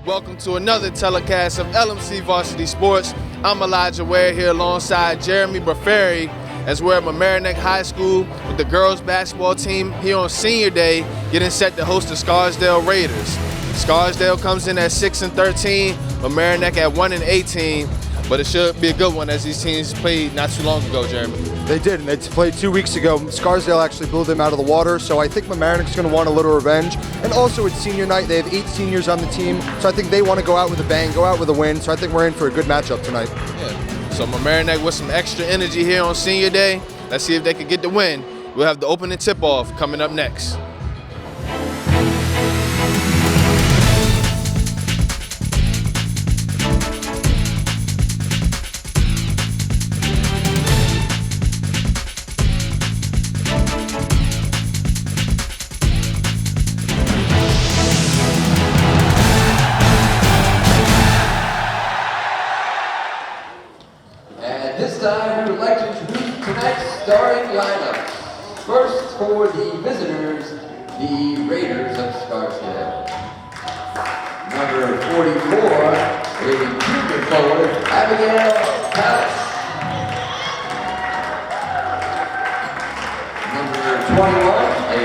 Welcome to another telecast of LMC Varsity Sports. I'm Elijah Ware here alongside Jeremy Braferi as we're at Mamaroneck High School with the girls basketball team here on senior day, getting set to host the Scarsdale Raiders. Scarsdale comes in at 6-13, Mamaroneck at 1-18, but it should be a good one as these teams played not too long ago, Jeremy. They did, and they played 2 weeks ago. Scarsdale actually blew them out of the water, so I think Mamaroneck's going to want a little revenge. And also it's senior night. They have 8 seniors on the team, so I think they want to go out with a bang, go out with a win. So I think we're in for a good matchup tonight. Yeah. So Mamaroneck with some extra energy here on senior day. Let's see if they can get the win. We'll have the opening tip-off coming up next. This time, we would like to introduce tonight's starting lineup. First, for the visitors, the Raiders of Scarsdale. Number 44, a junior forward, Abigail Palace. Number 21, a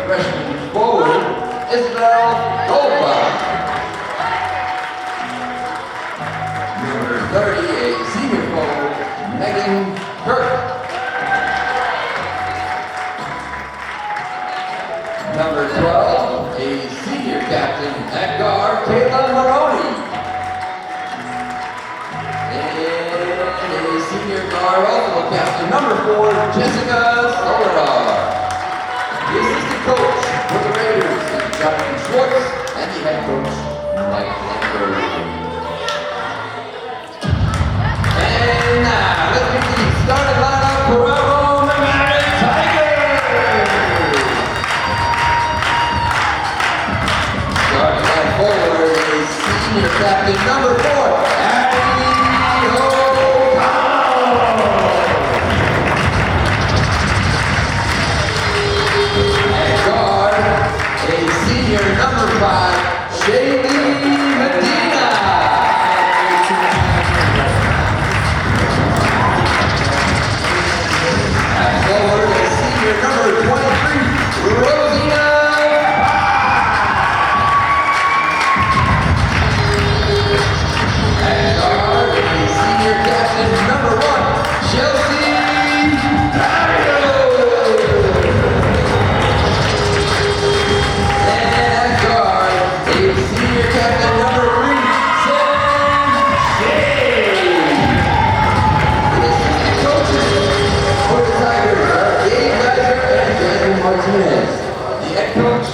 freshman forward, Isabel Goldbaum. Number 30, a senior forward, Megan Kirk. Number 12, a senior captain at guard, Kayla Maroney. And a senior guard, also captain, number 4, Jessica Soledad. The assistant coach for the Raiders is Jonathan Schwartz, and the head coach, Mike Langford. And now, let's get the starting lineup for our Mamaroneck Tigers. Starting at forward is senior captain number 4, Abby O'Connell. At guard, a senior number 5, Shaylee Medina. Forward is senior number 23, Rosina. At guard is senior captain number 1, Chelsea Barrio. And at guard is senior captain number 3, Sam Shea. The assistant coaches for the Tigers are Gabe Geiser and Daniel Martinez. The head coach,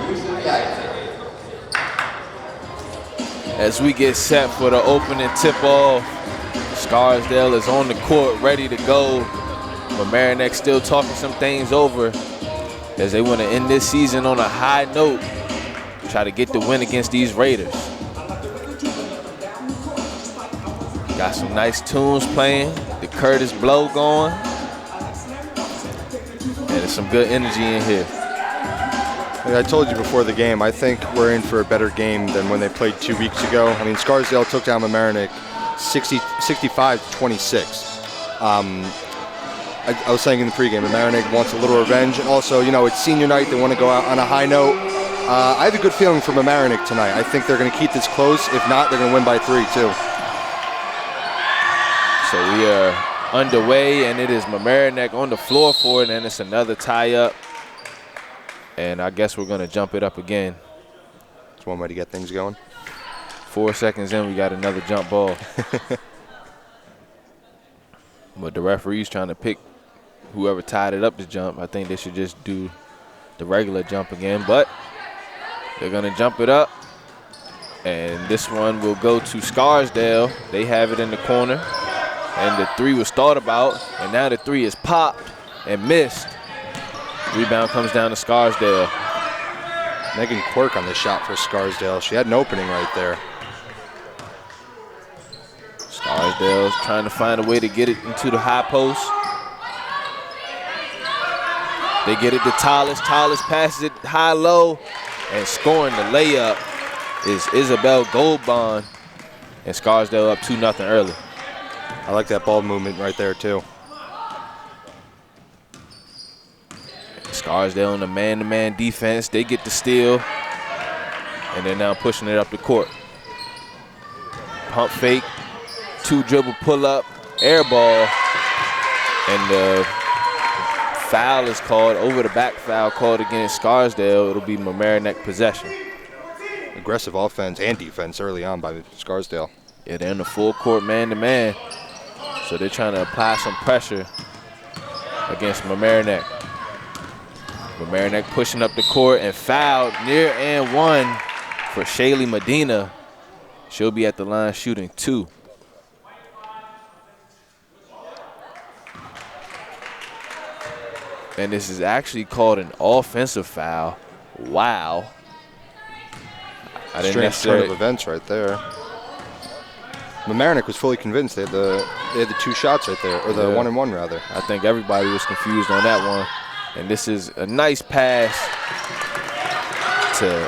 Yusuf Geiser. As we get set for the opening tip-off, Scarsdale is on the court, ready to go. Mamaroneck still talking some things over as they want to end this season on a high note, try to get the win against these Raiders. Got some nice tunes playing, the Curtis Blow going, and there's some good energy in here. Like I told you before the game, I think we're in for a better game than when they played 2 weeks ago. I mean, Scarsdale took down Mamaroneck 65-26. I was saying in the pregame, Mamaroneck wants a little revenge. And also, you know, it's senior night. They want to go out on a high note. I have a good feeling for Mamaroneck tonight. I think they're going to keep this close. If not, they're going to win by 3, too. So we are underway, and it is Mamaroneck on the floor for it, and it's another tie-up. And I guess we're going to jump it up again. It's one way to get things going. 4 seconds in, we got another jump ball. But the referee's trying to pick whoever tied it up to jump. I think they should just do the regular jump again. But they're going to jump it up. And this one will go to Scarsdale. They have it in the corner. And the 3 was thought about. And now the 3 is popped and missed. Rebound comes down to Scarsdale. Megan Quirk on the shot for Scarsdale. She had an opening right there. Scarsdale's trying to find a way to get it into the high post. They get it to Tallis. Tallis passes it high-low and scoring the layup is Isabel Goldbond, and Scarsdale up 2-0 early. I like that ball movement right there, too. Scarsdale in the man-to-man defense. They get the steal, and they're now pushing it up the court. Pump fake, 2-dribble pull-up, air ball, and the foul is called, over-the-back foul called against Scarsdale. It'll be Mamaroneck possession. Aggressive offense and defense early on by Scarsdale. Yeah, they're in the full court man-to-man, so they're trying to apply some pressure against Mamaroneck. Mamaroneck pushing up the court and fouled near and one for Shaylee Medina. She'll be at the line shooting 2. And this is actually called an offensive foul. Wow. I didn't Strange turn necessarily of events right there. Mamaroneck was fully convinced they had the 2 shots right there, or the 1-and-1 rather. I think everybody was confused on that one. And this is a nice pass to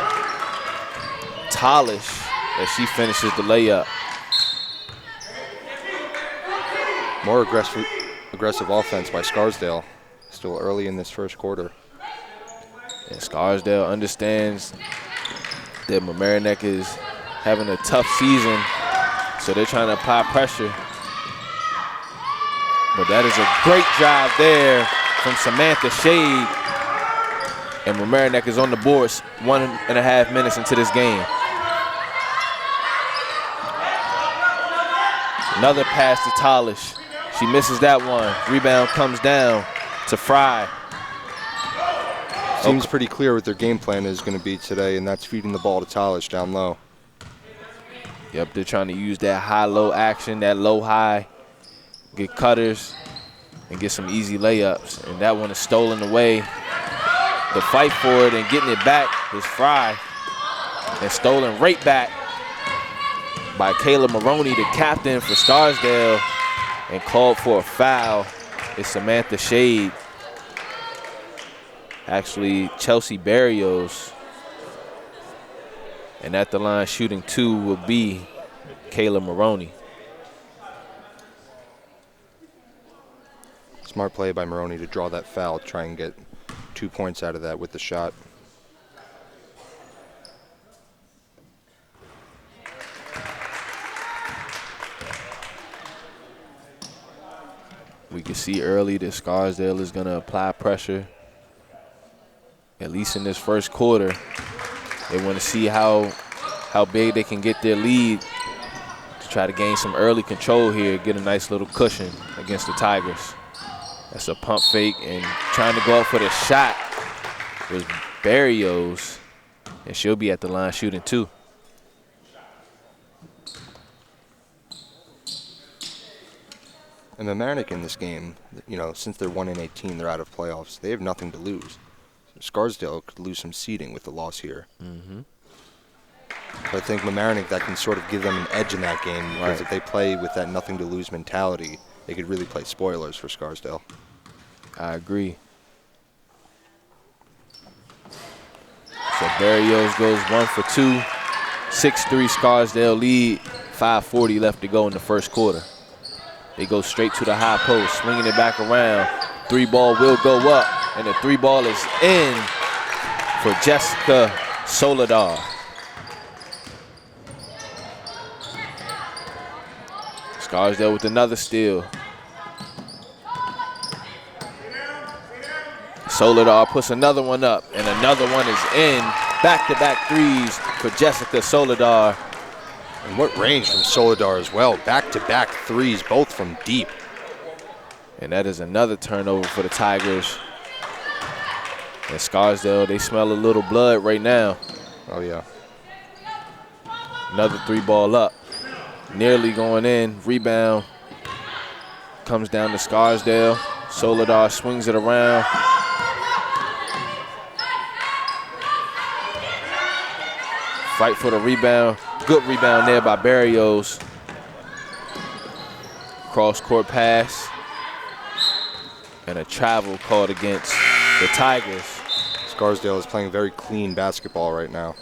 Talish as she finishes the layup. More aggressive offense by Scarsdale. Still early in this first quarter. And Scarsdale understands that Mamaroneck is having a tough season, so they're trying to apply pressure. But that is a great drive there from Samantha Shade. And Mamaroneck is on the boards 1.5 minutes into this game. Another pass to Talish. She misses that one. Rebound comes down to Fry. Seems pretty clear what their game plan is going to be today, and that's feeding the ball to Talish down low. Yep, they're trying to use that high-low action, that low-high, get cutters, and get some easy layups. And that one is stolen away. The fight for it and getting it back is Fry. And stolen right back by Kayla Maroney, the captain for Scarsdale, and called for a foul. It's Samantha Shade. Actually, Chelsea Barrios. And at the line shooting 2 will be Kayla Maroney. Smart play by Maroney to draw that foul, try and get 2 points out of that with the shot. We can see early that Scarsdale is going to apply pressure, at least in this first quarter. They want to see how big they can get their lead to try to gain some early control here, get a nice little cushion against the Tigers. That's a pump fake, and trying to go up for the shot was Barrios, and she'll be at the line shooting 2. And Mamaroneck in this game, you know, since they're 1-18, they're out of playoffs. They have nothing to lose. So Scarsdale could lose some seeding with the loss here. But I think Mamaroneck, that can sort of give them an edge in that game, because if they play with that nothing to lose mentality, they could really play spoilers for Scarsdale. I agree. So Barrios goes 1 for 2. 6-3 Scarsdale lead. 5:40 left to go in the first quarter. They go straight to the high post, swinging it back around. 3-ball will go up, and the 3-ball is in for Jessica Soledad. Scarsdale with another steal. Soledad puts another one up, and another one is in. Back-to-back threes for Jessica Soledad. And what range from Soledad as well. Back-to-back threes, both from deep. And that is another turnover for the Tigers. And Scarsdale, they smell a little blood right now. Oh, yeah. Another 3-ball up. Nearly going in. Rebound comes down to Scarsdale. Soledad swings it around. Fight for the rebound. Good rebound there by Barrios. Cross-court pass. And a travel called against the Tigers. Scarsdale is playing very clean basketball right now.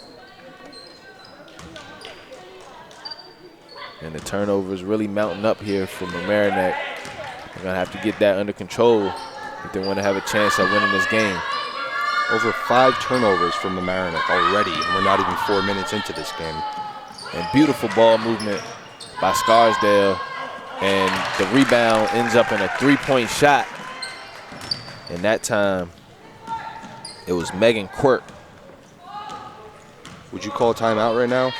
And the turnovers really mounting up here for Mamaroneck. They're going to have to get that under control if they want to have a chance at winning this game. Over 5 turnovers from Mamaroneck already, and we're not even 4 minutes into this game. And beautiful ball movement by Scarsdale. And the rebound ends up in a 3-point shot. And that time, it was Megan Quirk. Would you call a timeout right now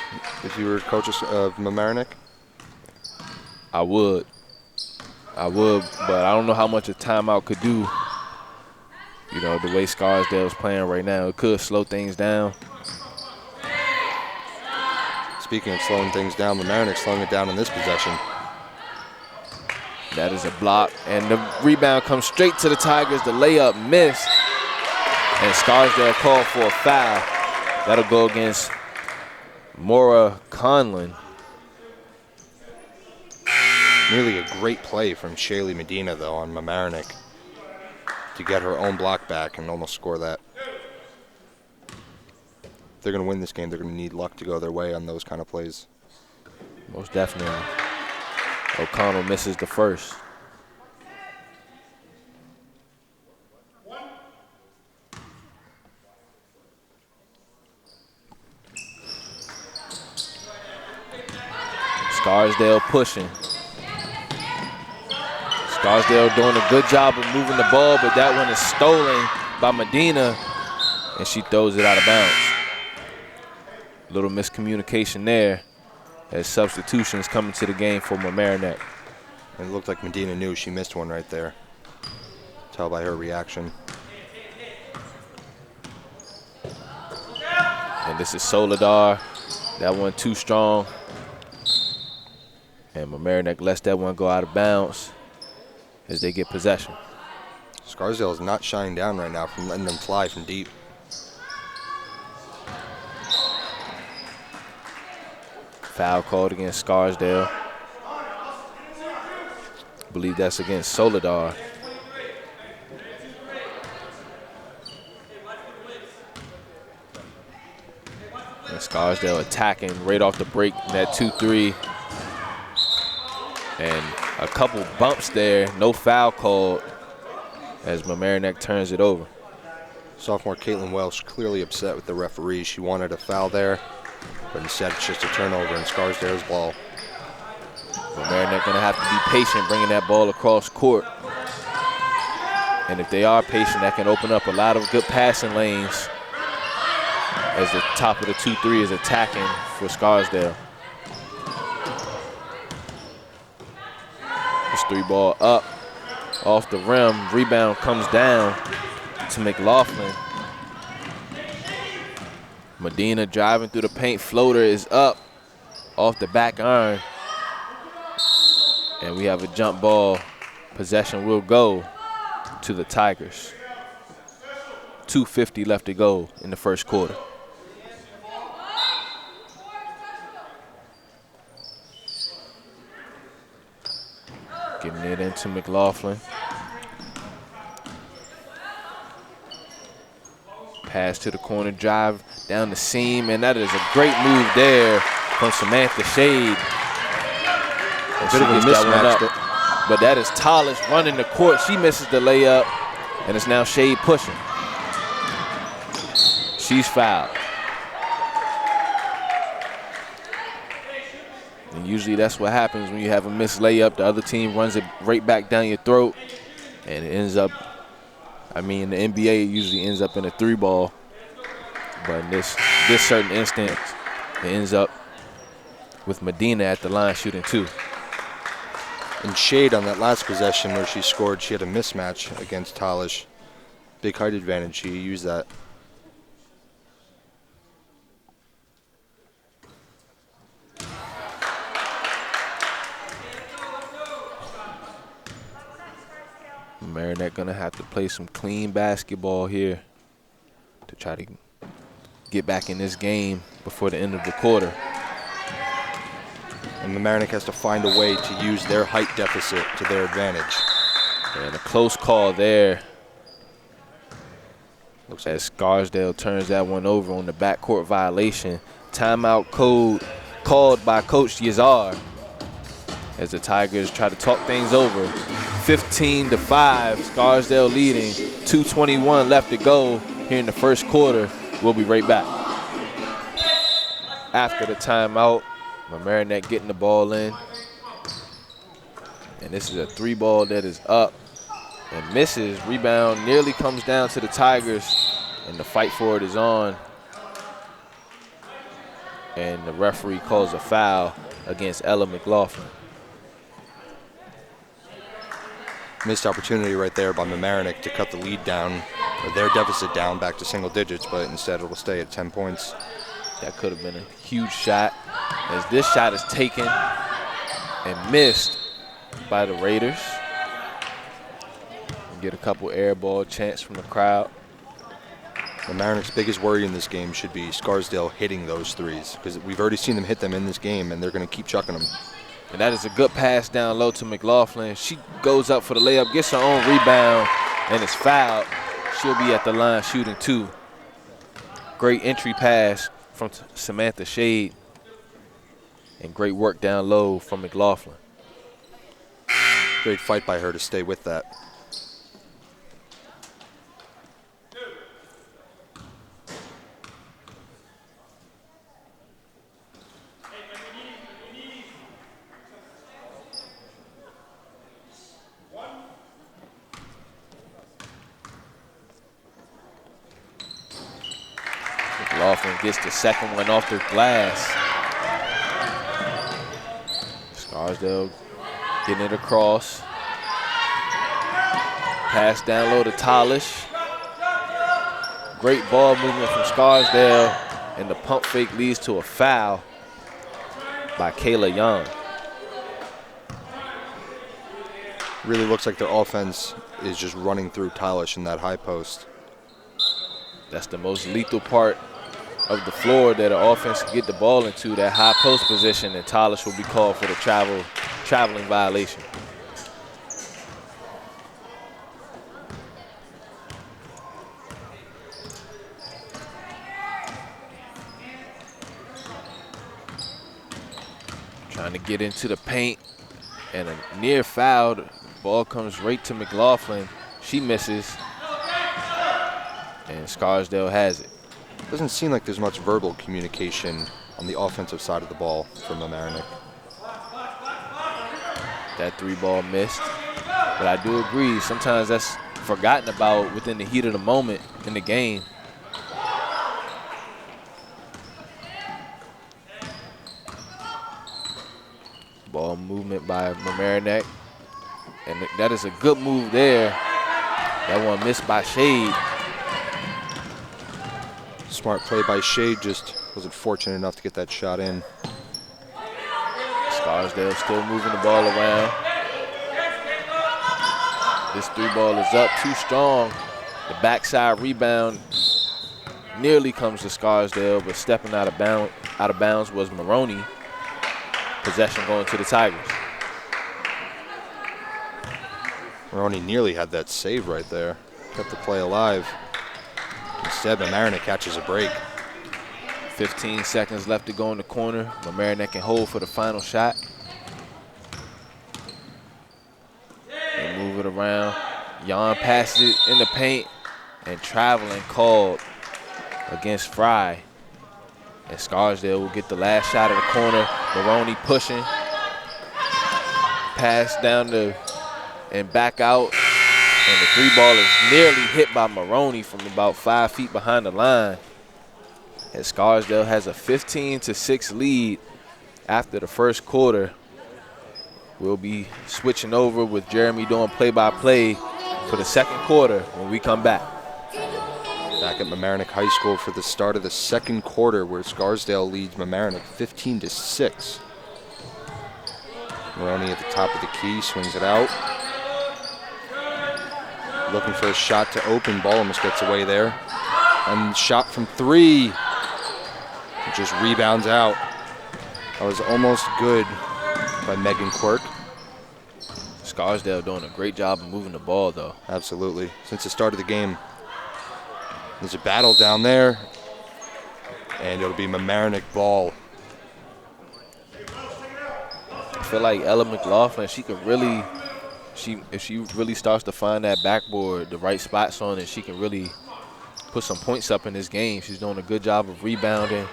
if you were coach of Mamaroneck? I would, but I don't know how much a timeout could do. You know, the way Scarsdale's playing right now, it could slow things down. Speaking of slowing things down, Mamaroneck's slowing it down in this possession. That is a block, and the rebound comes straight to the Tigers. The layup missed, and Scarsdale called for a foul. That'll go against Maura Conlon. Nearly a great play from Shaylee Medina, though, on Mamaroneck to get her own block back and almost score that. If they're going to win this game, they're going to need luck to go their way on those kind of plays. Most definitely. O'Connell misses the first. Scarsdale pushing. Scarsdale doing a good job of moving the ball, but that one is stolen by Medina, and she throws it out of bounds. Little miscommunication there as substitutions coming to the game for Mamaroneck. And it looked like Medina knew she missed one right there. Tell by her reaction. And this is Soledad. That one too strong. And Mamaroneck lets that one go out of bounds as they get possession. Scarsdale is not shying down right now from letting them fly from deep. Foul called against Scarsdale. I believe that's against Soledad. And Scarsdale attacking right off the break in that 2-3. And a couple bumps there, no foul called as Mamaroneck turns it over. Sophomore Caitlin Welsh clearly upset with the referee. She wanted a foul there, but instead it's just a turnover and Scarsdale's ball. Mamaroneck gonna have to be patient bringing that ball across court. And if they are patient, that can open up a lot of good passing lanes as the top of the 2-3 is attacking for Scarsdale. This 3-ball up off the rim. Rebound comes down to McLaughlin. Medina driving through the paint. Floater is up off the back iron. And we have a jump ball. Possession will go to the Tigers. 2:50 left to go in the first quarter. Getting it into McLaughlin. Pass to the corner, drive down the seam, and that is a great move there from Samantha Shade. And Bit of a mismatch. But that is Tallis running the court. She misses the layup, and it's now Shade pushing. She's fouled. And usually that's what happens when you have a missed layup. The other team runs it right back down your throat, and it ends up, I mean, in the NBA, it usually ends up in a 3-ball. But in this certain instance, it ends up with Medina at the line shooting 2. And Shade on that last possession where she scored, she had a mismatch against Talish. Big height advantage, she used that. Mamaroneck gonna have to play some clean basketball here to try to get back in this game before the end of the quarter. And Mamaroneck has to find a way to use their height deficit to their advantage. And a close call there. Looks as Scarsdale turns that one over on the backcourt violation. Timeout code called by Coach Yazar. as the Tigers try to talk things over. 15-5, Scarsdale leading. 2:21 left to go here in the first quarter. We'll be right back. After the timeout, Mamaroneck getting the ball in. And this is a 3-ball that is up and misses. Rebound nearly comes down to the Tigers, and the fight for it is on. And the referee calls a foul against Ella McLaughlin. Missed opportunity right there by Mamaroneck to cut the lead down, or their deficit down back to single digits, but instead it'll stay at 10 points. That could have been a huge shot, as this shot is taken and missed by the Raiders. Get a couple air ball chants from the crowd. Mamaroneck's biggest worry in this game should be Scarsdale hitting those threes, because we've already seen them hit them in this game, and they're going to keep chucking them. And that is a good pass down low to McLaughlin. She goes up for the layup, gets her own rebound, and is fouled. She'll be at the line shooting 2. Great entry pass from Samantha Shade, and great work down low from McLaughlin. Great fight by her to stay with that. McLaughlin gets the second one off the glass. Scarsdale getting it across. Pass down low to Talish. Great ball movement from Scarsdale, and the pump fake leads to a foul by Kayla Young. Really looks like their offense is just running through Talish in that high post. That's the most lethal part of the floor that an offense can get the ball into, that high post position, and Talish will be called for the traveling violation. Trying to get into the paint, and a near foul. The ball comes right to McLaughlin. She misses, and Scarsdale has it. Doesn't seem like there's much verbal communication on the offensive side of the ball from Mamaroneck. That 3-ball missed, but I do agree, sometimes that's forgotten about within the heat of the moment in the game. Ball movement by Mamaroneck, and that is a good move there. That one missed by Shade. Smart play by Shade, just wasn't fortunate enough to get that shot in. Scarsdale still moving the ball around. This 3-ball is up, too strong. The backside rebound nearly comes to Scarsdale, but stepping out of bounds was Maroney. Possession going to the Tigers. Maroney nearly had that save right there. Kept the play alive. Instead, Mamaroneck catches a break. 15 seconds left to go in the corner. Mamaroneck can hold for the final shot. They move it around. Jan passes it in the paint, and traveling called against Fry. And Scarsdale will get the last shot of the corner. Maroney pushing. Pass down and back out. And the 3-ball is nearly hit by Maroney from about 5 feet behind the line. And Scarsdale has a 15-6 lead after the first quarter. We'll be switching over with Jeremy doing play-by-play for the second quarter when we come back. Back at Mamaroneck High School for the start of the second quarter, where Scarsdale leads Mamaroneck 15-6. Maroney at the top of the key, swings it out. Looking for a shot to open, ball almost gets away there. And shot from 3. It just rebounds out. That was almost good by Megan Quirk. Scarsdale doing a great job of moving the ball, though. Absolutely. Since the start of the game. There's a battle down there, and it'll be Mamaroneck ball. feel like Ella McLaughlin, she can really, if she really starts to find that backboard, the right spots on it, she can really put some points up in this game. She's doing a good job of rebounding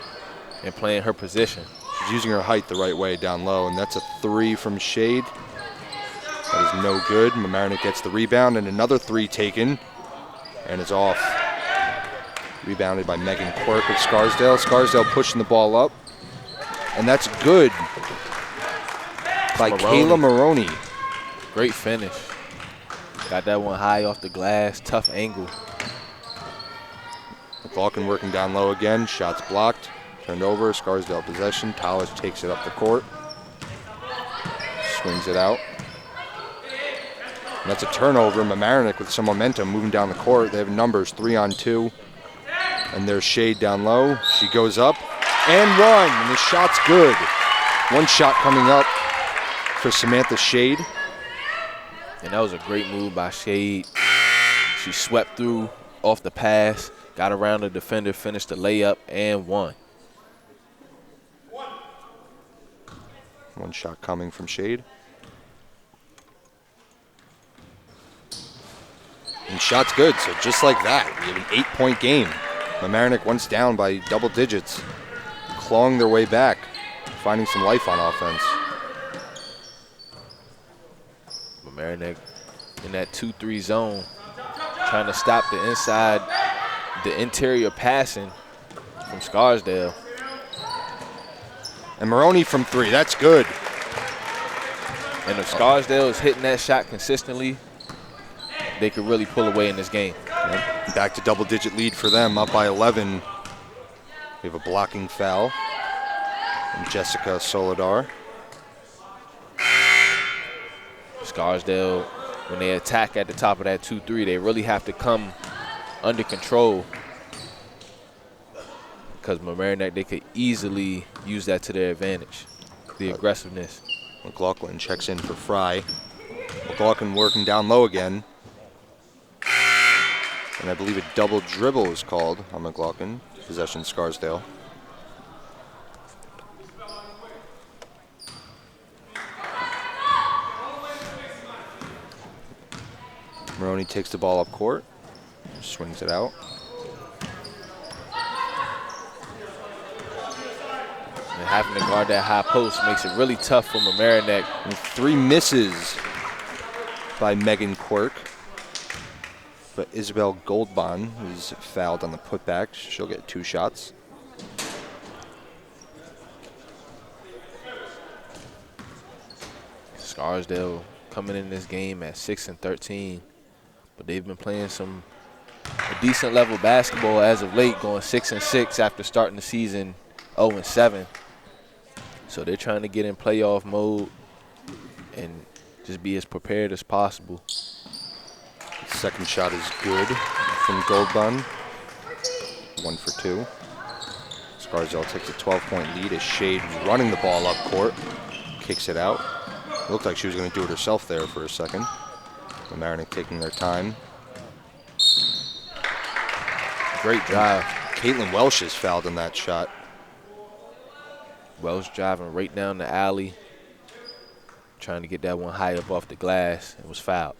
and playing her position. She's using her height the right way down low, and that's a 3 from Shade. That is no good. Mamaroneck gets the rebound, and another 3 taken, and it's off. Rebounded by Megan Quirk of Scarsdale. Scarsdale pushing the ball up, and that's good by Kayla Maroney. Great finish. Got that one high off the glass, tough angle. McLaughlin working down low again. Shots blocked. Turned over. Scarsdale possession. Talish takes it up the court. Swings it out. And that's a turnover. Mamaroneck with some momentum moving down the court. They have numbers 3-on-2. And there's Shade down low. She goes up and one. And the shot's good. One shot coming up for Samantha Shade. And that was a great move by Shade. She swept through off the pass, got around the defender, finished the layup, and won. One shot coming from Shade. And shot's good, so just like that, we have an 8-point game. Mamaroneck once down by double digits, clawing their way back, finding some life on offense. Mamaroneck in that 2-3 zone, trying to stop the interior passing from Scarsdale. And Maroney from 3, that's good. And if Scarsdale is hitting that shot consistently, they could really pull away in this game. Yep. Back to double-digit lead for them, up by 11. We have a blocking foul from Jessica Soledar. Scarsdale, when they attack at the top of that 2-3, they really have to come under control, because Mamaroneck, they could easily use that to their advantage, the aggressiveness. McLaughlin checks in for Fry. McLaughlin working down low again. And I believe a double dribble is called on McLaughlin. Possession Scarsdale. Maroney takes the ball up court, swings it out. And having to guard that high post makes it really tough for Mamaroneck. And 3 misses by Megan Quirk. But Isabel Goldbahn is fouled on the putback. She'll get 2 shots. Scarsdale coming in this game at 6-13, but they've been playing a decent level basketball as of late, going 6-6 after starting the season 0-7. So they're trying to get in playoff mode and just be as prepared as possible. Second shot is good from Goldbahn. 1 for 2. Scarsdale takes a 12-point lead as Shade running the ball up court. Kicks it out. Looked like she was going to do it herself there for a second. Mamaroneck taking their time. Great drive. Caitlin Welsh is fouled on that shot. Welsh driving right down the alley, trying to get that one high up off the glass, and was fouled.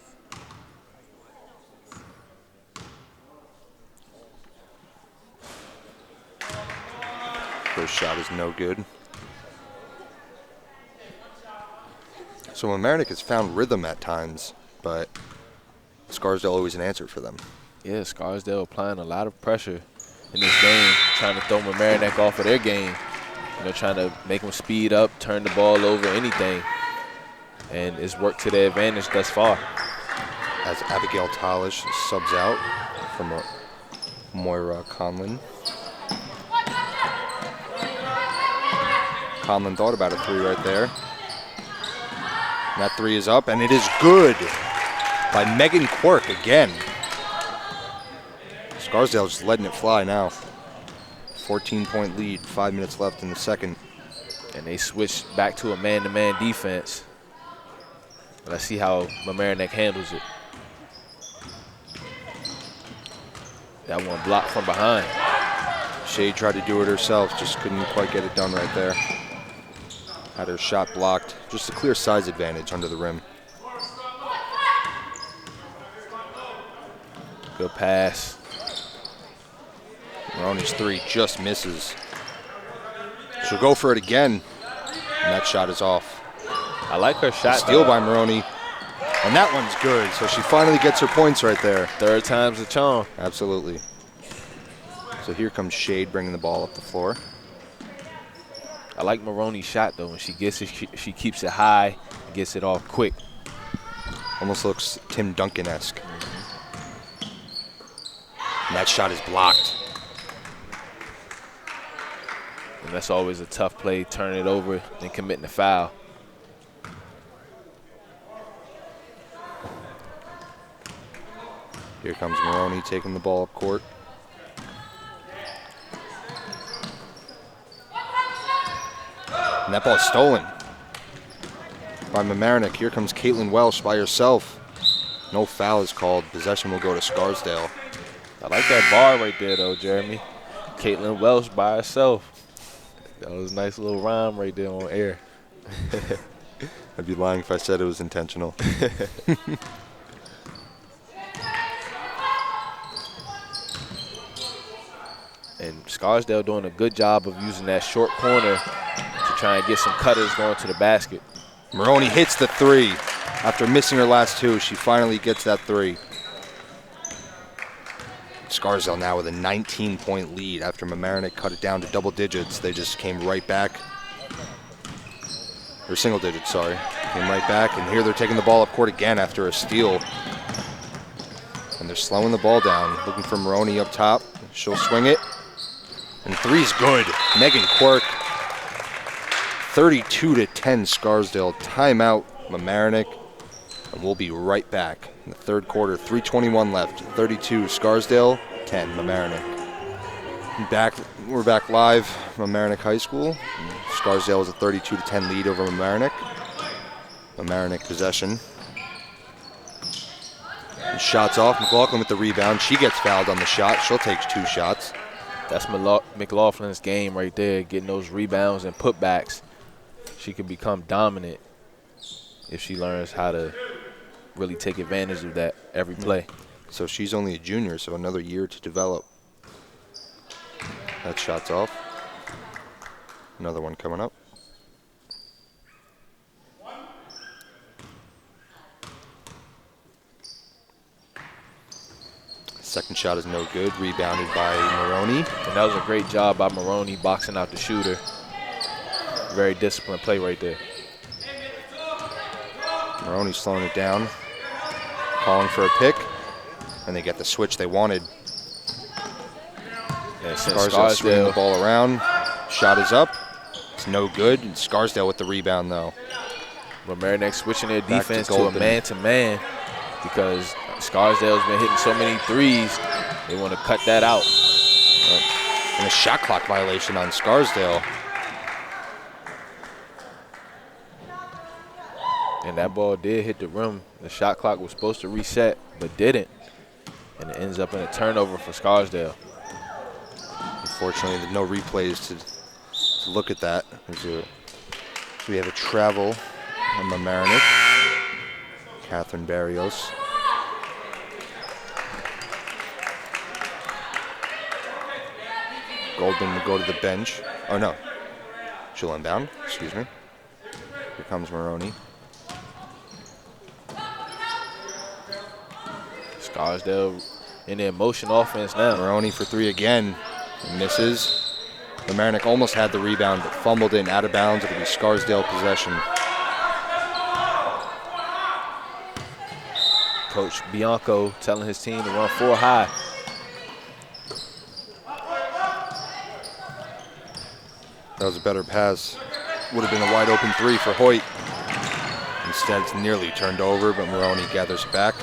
First shot is no good. So Mamaroneck has found rhythm at times, but Scarsdale always an answer for them. Yeah, Scarsdale applying a lot of pressure in this game, trying to throw Mamaroneck off of their game. You know, trying to make them speed up, turn the ball over, anything. And it's worked to their advantage thus far. As Abigail Talish subs out from Moira Conlon. Conlon thought about a 3 right there. And that 3 is up, and it is good by Megan Quirk again. Scarsdale just letting it fly now. 14-point lead, 5 minutes left in the second. And they switched back to a man-to-man defense. Let's see how Mamaroneck handles it. That one blocked from behind. Shade tried to do it herself, just couldn't quite get it done right there. Had her shot blocked. Just a clear size advantage under the rim. Good pass. Maroney's three just misses. She'll go for it again, and that shot is off. I like her shot. Steal by Maroney, and that one's good. So she finally gets her points right there. Third time's the charm. Absolutely. So here comes Shade bringing the ball up the floor. I like Maroney's shot, though. When she gets it, she keeps it high and gets it off quick. Almost looks Tim Duncan-esque. And that shot is blocked. And that's always a tough play, turning it over and committing the foul. Here comes Maroney taking the ball up court. And that ball is stolen by Mamaroneck. Here comes Caitlin Welsh by herself. No foul is called. Possession will go to Scarsdale. I like that bar right there, though, Jeremy. Caitlin Welsh by herself. That was a nice little rhyme right there on air. I'd be lying if I said it was intentional. And Scarsdale doing a good job of using that short corner to try and get some cutters going to the basket. Maroney hits the three. After missing her last two, she finally gets that three. Scarsdale now with a 19-point lead. After Mamaroneck cut it down to double digits, they just came right back. Or single digits, sorry. Came right back, and here they're taking the ball up court again after a steal. And they're slowing the ball down, looking for Maroney up top. She'll swing it. And three's good. Megan Quirk. 32-10 Scarsdale. Timeout Mamaroneck. And we'll be right back in the third quarter. 3:21 left. 32 Scarsdale, 10 Mamaroneck. We're back live, Mamaroneck High School. Scarsdale is a 32-10 lead over Mamaroneck. Mamaroneck possession. And shots off. McLaughlin with the rebound. She gets fouled on the shot. She'll take two shots. That's McLaughlin's game right there, getting those rebounds and putbacks. She can become dominant if she learns how to really take advantage of that every play. So she's only a junior, so another year to develop. That shot's off. Another one coming up. Second shot is no good, rebounded by Maroney. And that was a great job by Maroney boxing out the shooter. Very disciplined play right there. Maroney slowing it down, calling for a pick, and they get the switch they wanted. And Scarsdale swinging the ball around. Shot is up. It's no good. And Scarsdale with the rebound, though. Mamaroneck switching their Back to defense to a Golden. man-to-man because Scarsdale's been hitting so many threes. They want to cut that out. And a shot clock violation on Scarsdale. And that ball did hit the rim. The shot clock was supposed to reset, but didn't. And it ends up in a turnover for Scarsdale. Unfortunately, there's no replays to look at that. So we have a travel on Mamaroneck. Catherine Barrios. Goldman will go to the bench. Oh, no. She'll inbound. Excuse me. Here comes Maroney. Scarsdale in the motion offense now. Maroney for three again. Misses. Mamaroneck almost had the rebound, but fumbled in out of bounds. It'll be Scarsdale possession. Coach Bianco telling his team to run four high. That was a better pass. Would have been a wide open three for Hoyt. Instead, it's nearly turned over, but Maroney gathers it back.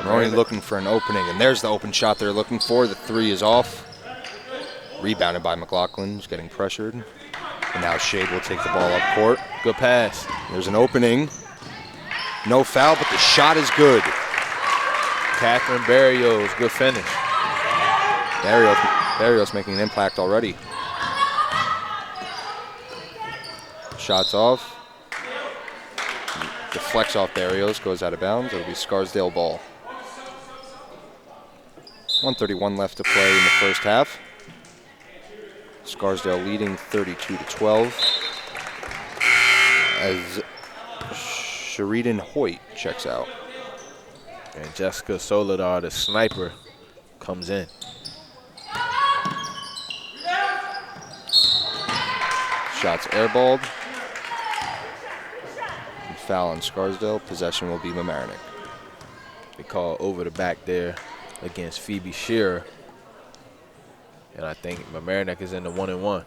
Maroney looking for an opening, and there's the open shot they're looking for. The three is off. Rebounded by McLaughlin, who's getting pressured. And now Shade will take the ball up court. Good pass. There's an opening. No foul, but the shot is good. Catherine Barrios, good finish. Barrios making an impact already. Shots off. Deflects off Barrios, goes out of bounds. It'll be Scarsdale ball. 1:31 left to play in the first half. Scarsdale leading 32-12 as Sheridan Hoyt checks out. And Jessica Soledad, the sniper, comes in. Shots airballed. And foul on Scarsdale. Possession will be Mamaroneck. They call over the back there against Phoebe Shearer. And I think Mamaroneck is in the 1-1. Well,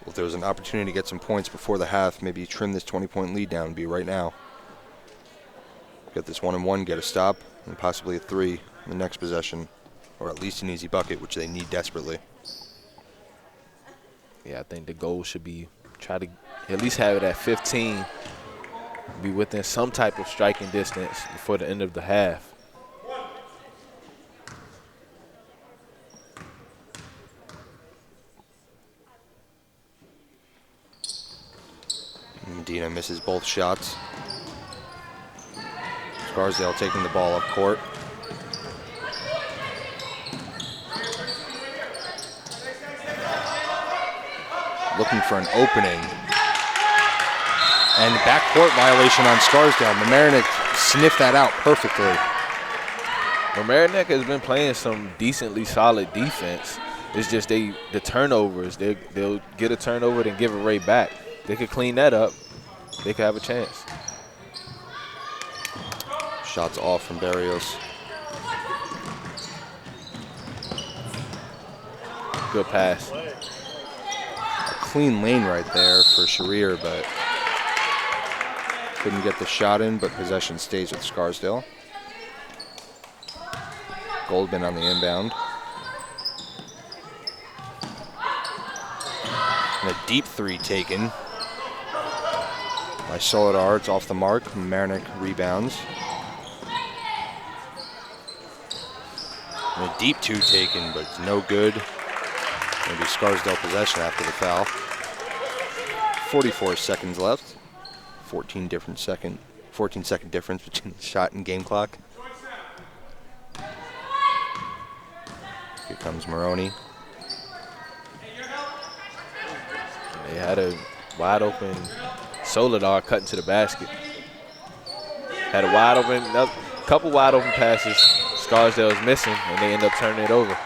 if there was an opportunity to get some points before the half, maybe trim this 20-point lead down, be right now. Get this 1-1, get a stop, and possibly a 3 in the next possession, or at least an easy bucket, which they need desperately. Yeah, I think the goal should be try to at least have it at 15, be within some type of striking distance before the end of the half. Medina misses both shots. Scarsdale taking the ball up court. Looking for an opening. And backcourt violation on Scarsdale. Mamaroneck sniffed that out perfectly. Mamaroneck has been playing some decently solid defense. It's just the turnovers. They'll get a turnover and give it right back. They could clean that up. They could have a chance. Shots off from Barrios. Good pass. A clean lane right there for Sharir, but couldn't get the shot in, but possession stays with Scarsdale. Goldman on the inbound. And a deep 3 taken by Soledar. It's off the mark. Mamaroneck rebounds. And a deep 2 taken, but it's no good. Maybe Scarsdale possession after the foul. 44 seconds left. 14-second difference between the shot and game clock. Here comes Maroney. They had a wide open Soledad cutting to the basket. Had a wide open, couple wide open passes. Scarsdale is missing, and they end up turning it over.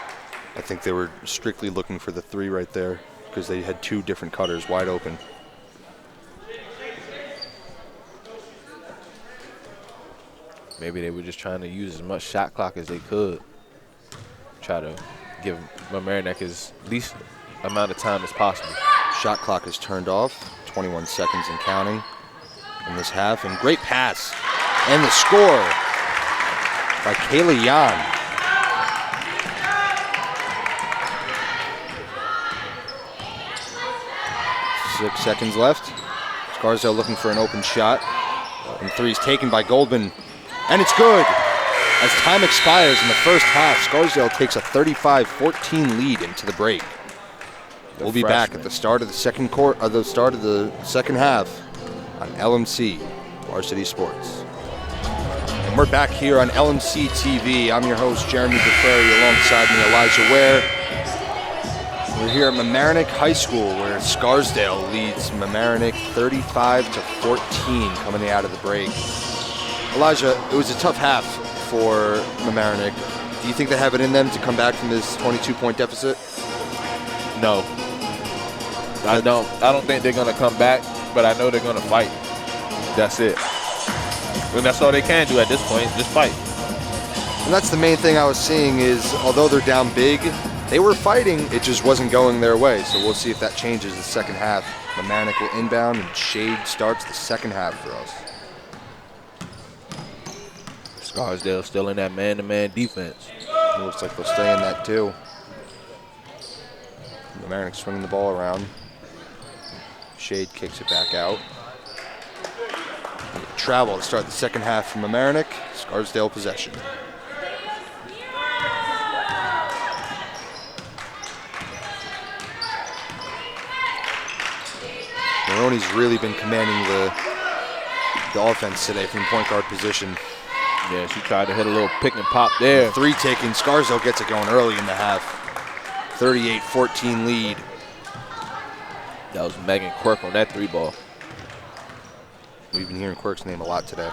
I think they were strictly looking for the 3 right there because they had 2 different cutters wide open. Maybe they were just trying to use as much shot clock as they could. Try to give Mamaroneck as least amount of time as possible. Shot clock is turned off. 21 seconds and counting in this half. And great pass. And the score by Kayla Yan. Six seconds left. Scarsdale looking for an open shot. And 3's taken by Goldman. And it's good. As time expires in the first half, Scarsdale takes a 35-14 lead into the break. We'll be back at the start of the second half on LMC Varsity Sports. And we're back here on LMC TV. I'm your host, Jeremy DeFerry, alongside me, Elijah Ware. We're here at Mamaroneck High School, where Scarsdale leads Mamaroneck 35-14 coming out of the break. Elijah, it was a tough half for Mamaroneck. Do you think they have it in them to come back from this 22-point deficit? No. I don't think they're going to come back, but I know they're going to fight. That's it. And that's all they can do at this point, just fight. And that's the main thing I was seeing is, although they're down big, they were fighting, it just wasn't going their way. So we'll see if that changes the second half. Mamaroneck will inbound, and Shade starts the second half for us. Scarsdale still in that man-to-man defense. It looks like they'll stay in that too. Mamaroneck swinging the ball around. Shade kicks it back out. travel to start the second half from Mamaroneck. Scarsdale possession. Maroney's really been commanding the offense today from the point guard position. Yeah, she tried to hit a little pick and pop there. 3 taken. Scarsdale gets it going early in the half. 38-14 lead. That was Megan Quirk on that 3 ball. We've been hearing Quirk's name a lot today.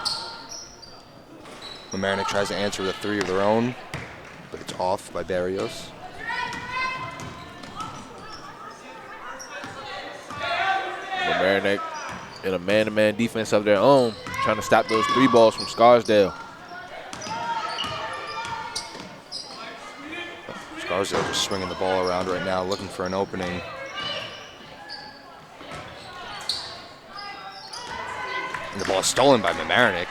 Mamaroneck tries to answer with a 3 of their own, but it's off by Barrios. Mamaroneck in a man-to-man defense of their own, trying to stop those 3 balls from Scarsdale. Scarsdale just swinging the ball around right now, looking for an opening. And the ball is stolen by Mamaroneck.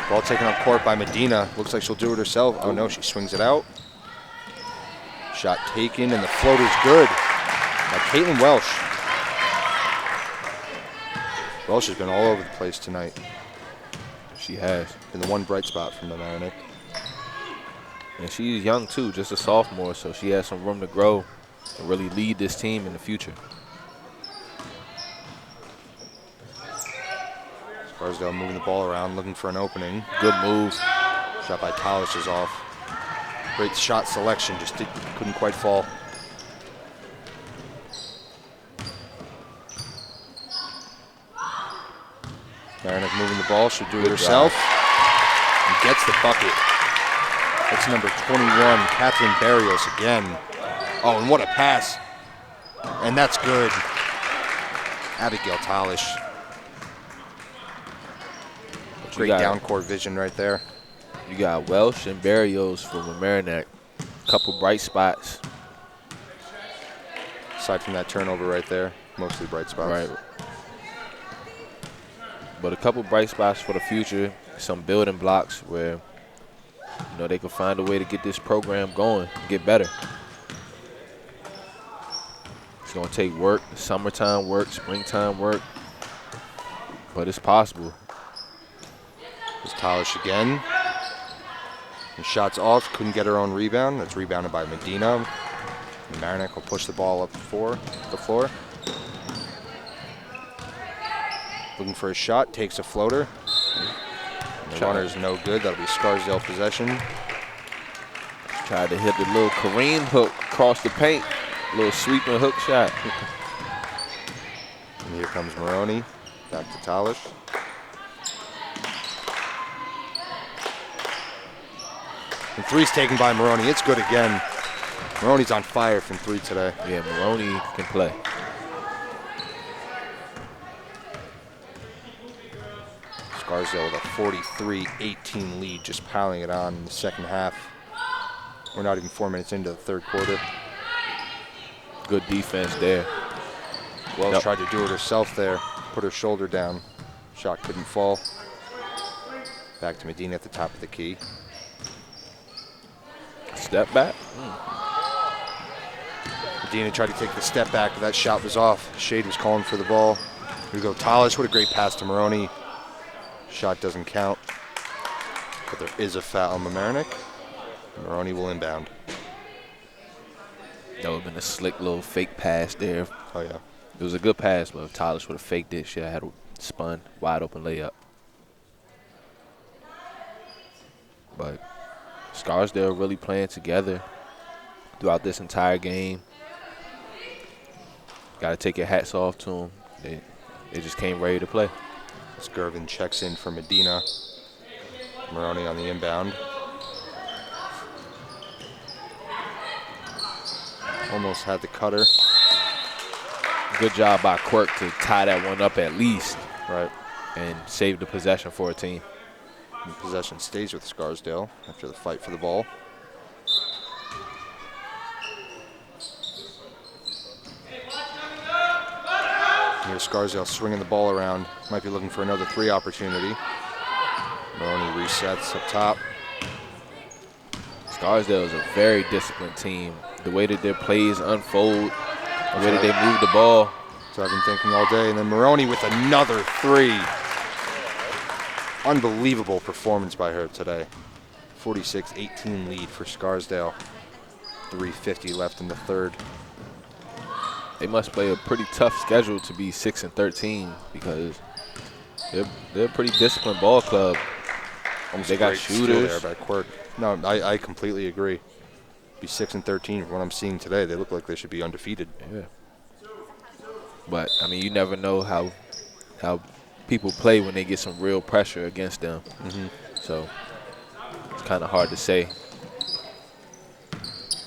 Ball taken up court by Medina. Looks like she'll do it herself. Oh no, she swings it out. Shot taken, and the floater's good by Caitlin Welsh. Welsh has been all over the place tonight. She has. Been the one bright spot from Mamaroneck. And she's young too, just a sophomore, so she has some room to grow and really lead this team in the future. Scarsdale moving the ball around, looking for an opening. Good move. Shot by Talish is off. Great shot selection, just couldn't quite fall. Mamaroneck moving the ball, she'll do it herself. And gets the bucket. That's number 21, Catherine Barrios again. Oh, and what a pass. And that's good. Abigail Talish. Great down-court vision right there. You got Welsh and Barrios for Mamaroneck. Couple bright spots. Aside from that turnover right there, mostly bright spots. Right. But a couple bright spots for the future. Some building blocks where they can find a way to get this program going and get better. It's going to take work, summertime work, springtime work, but it's possible. There's Talish again. And shots off, couldn't get her own rebound. That's rebounded by Medina. Mamaroneck will push the ball up the floor. Looking for a shot, takes a floater. And the runner's no good. That'll be Scarsdale possession. Tried to hit the little Kareem hook across the paint. Little sweeping hook shot. And here comes Maroney. Back to Talish. And 3's taken by Maroney. It's good again. Maroney's on fire from 3 today. Yeah, Maroney can play. Scarsdale with a 43-18 lead, just piling it on in the second half. We're not even 4 minutes into the third quarter. Good defense there. Wells tried to do it herself there, put her shoulder down. Shot couldn't fall. Back to Medina at the top of the key. Step back. Medina tried to take the step back, but that shot was off. Shade was calling for the ball. Here we go, Talish. What a great pass to Maroney. Shot doesn't count, but there is a foul on Mamaroneck. Maroney will inbound. That would have been a slick little fake pass there. Oh, yeah. It was a good pass, but if Talish would have faked it, she had a spun, wide open layup. But Scarsdale really playing together throughout this entire game. Got to take your hats off to them. They just came ready to play. Skirvin checks in for Medina. Maroney on the inbound. Almost had the cutter. Good job by Quirk to tie that one up at least. Right. And save the possession for a team. And possession stays with Scarsdale after the fight for the ball. Here's Scarsdale swinging the ball around. Might be looking for another 3 opportunity. Maroney resets up top. Scarsdale is a very disciplined team. The way that their plays unfold, the way that they move the ball. So I've been thinking all day. And then Maroney with another 3. unbelievable performance by her today. 46-18 lead for Scarsdale. 3:50 left in the third. They must play a pretty tough schedule to be 6-13 because they're a pretty disciplined ball club. They got shooters. There by Quirk. No, I completely agree. Be 6-13 from what I'm seeing today. They look like they should be undefeated. Yeah. But I mean, you never know how people play when they get some real pressure against them. So it's kind of hard to say.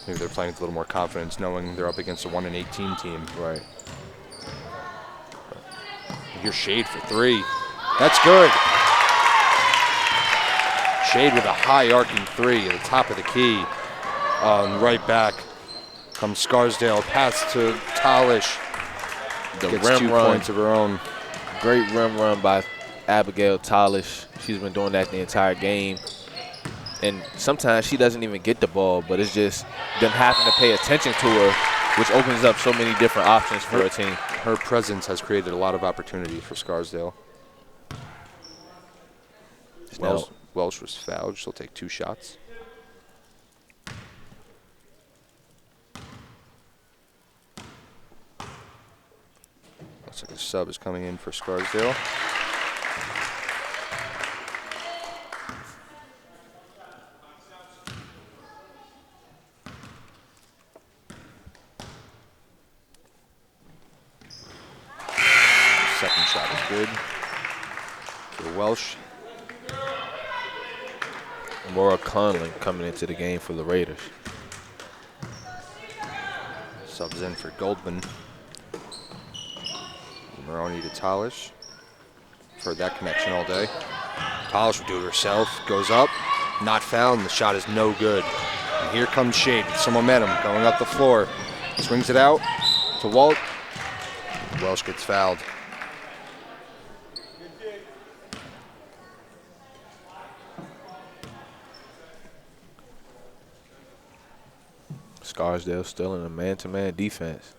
Maybe they're playing with a little more confidence, knowing they're up against a 1-18 team. Right. Here's Shade for three. That's good. Shade with a high arcing three at the top of the key. Right back comes Scarsdale. Pass to Talish. The Gets rim 2 run. points of her own. Great rim run by Abigail Talish. She's been doing that the entire game. And sometimes she doesn't even get the ball, but it's just them having to pay attention to her, which opens up so many different options for her team. Her presence has created a lot of opportunities for Scarsdale. Welsh was fouled. She'll take 2 shots. Looks like a sub is coming in for Scarsdale. Second shot is good for Welsh. Maura Conlon coming into the game for the Raiders. Subs in for Goldman. Maroney to Talish. Heard that connection all day. Talish will do it herself. Goes up. Not fouled, and the shot is no good. And here comes Shade with some momentum going up the floor. Swings it out to Walt. Welsh gets fouled. Scarsdale still in a man-to-man defense.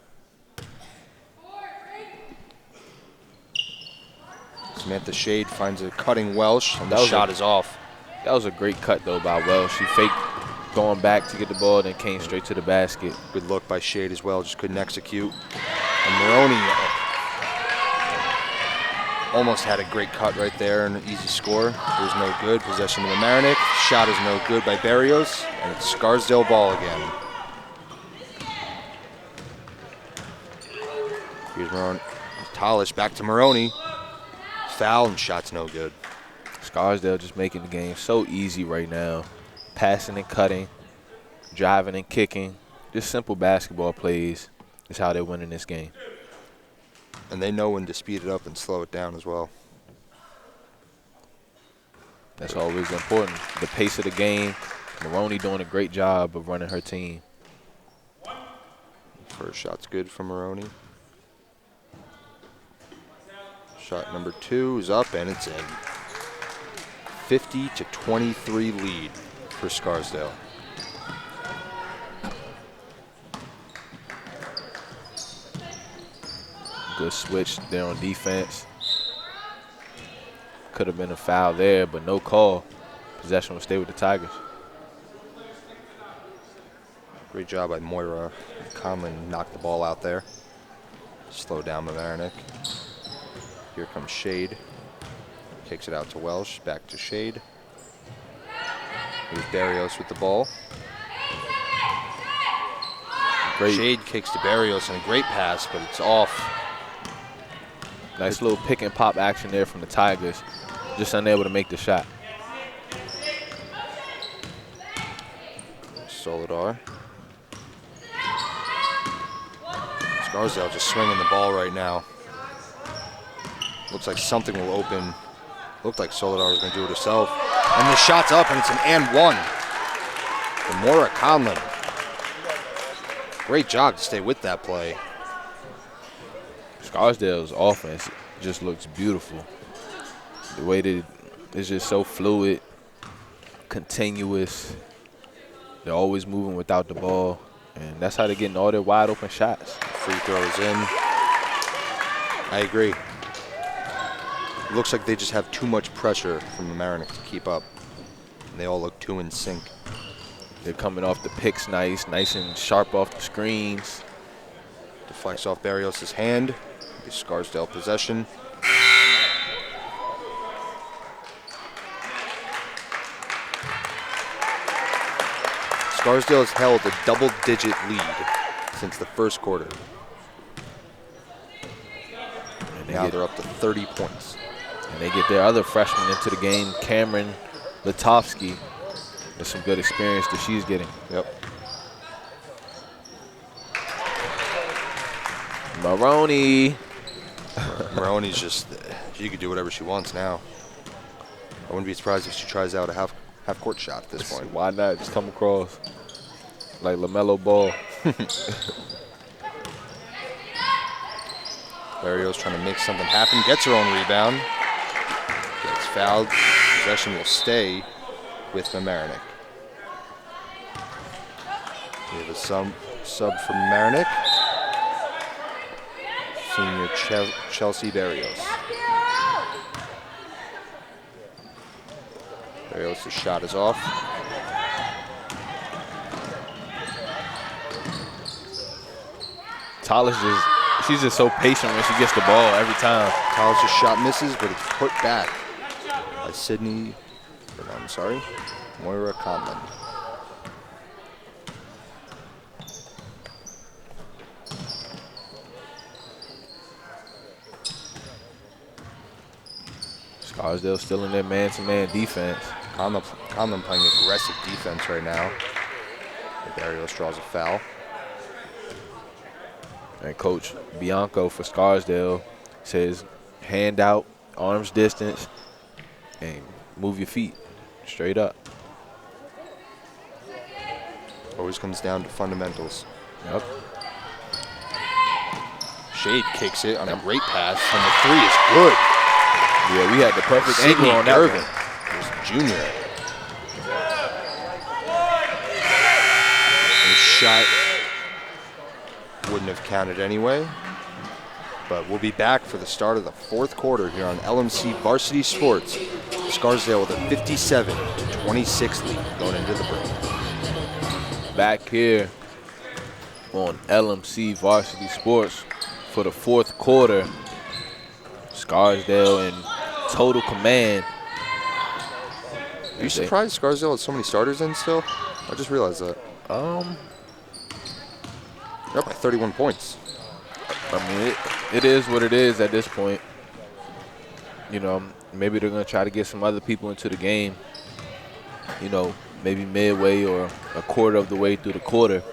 Samantha Shade finds a cutting Welsh, and the shot is off. That was a great cut, though, by Welsh. She faked going back to get the ball, then came straight to the basket. Good look by Shade as well, just couldn't execute. And Maroney almost had a great cut right there and an easy score. It was no good. Possession to Mamaroneck. Shot is no good by Barrios, and it's Scarsdale ball again. Here's Maroney. Talish back to Maroney. Foul, and shot's no good. Scarsdale just making the game so easy right now. Passing and cutting, driving and kicking. Just simple basketball plays is how they're winning this game. And they know when to speed it up and slow it down as well. That's always important. The pace of the game. Maroney doing a great job of running her team. First shot's good from Maroney. Shot number 2 is up, and it's in. 50-23 lead for Scarsdale. Good switch there on defense. Could have been a foul there, but no call. Possession will stay with the Tigers. Great job by Moira. Conlon knocked the ball out there. Slow down Mamaroneck. Here comes Shade. Kicks it out to Welsh. Back to Shade. Here's Barrios with the ball. Great. Shade kicks to Barrios, and a great pass, but it's off. Nice little pick and pop action there from the Tigers. Just unable to make the shot. Soledar. Scarsdale just swinging the ball right now. Looks like something will open. Looked like Soledar was going to do it herself. And the shot's up, and it's an and one. For Maura Conlon. Great job to stay with that play. Scarsdale's offense just looks beautiful. The way that it's just so fluid, continuous. They're always moving without the ball, and that's how they're getting all their wide open shots. Free throws in. I agree. It looks like they just have too much pressure from Mamaroneck to keep up. And they all look too in sync. They're coming off the picks nice and sharp off the screens. Deflects off Barrios' hand. The Scarsdale possession. Scarsdale has held a double-digit lead since the first quarter. Now they're up to 30 points. And they get their other freshman into the game, Cameron Latovsky. There's some good experience that she's getting. Yep. Maroney. Maroney's just, she could do whatever she wants now. I wouldn't be surprised if she tries out a half-court shot at this point. Why not? Just come across like LaMelo Ball. Barrios trying to make something happen. Gets her own rebound. Gets fouled. Possession will stay with Mamaroneck. We have a sub for Mamaroneck. Senior Chelsea Barrios. Barrios' shot is off. Talish she's just so patient when she gets the ball every time. Talish's shot misses, but it's put back by Moira Conlon. Scarsdale still in their man-to-man defense. Conlon playing aggressive defense right now. Barrios draws a foul. And Coach Bianco for Scarsdale says, hand out, arms distance, and move your feet straight up. Always comes down to fundamentals. Yep. Shade kicks it on a great pass, and the three is good. Yeah, we had the perfect Sydney angle on that Gervin, one. who's junior. His shot wouldn't have counted anyway, but we'll be back for the start of the fourth quarter here on LMC Varsity Sports. Scarsdale with a 57-26 lead going into the break. Back here on LMC Varsity Sports for the fourth quarter. Scarsdale in total command. Are you surprised Scarsdale has so many starters in still? I just realized that. They're up by 31 points. I mean, it is what it is at this point. You know, maybe they're going to try to get some other people into the game, you know, maybe midway or a quarter of the way through the quarter.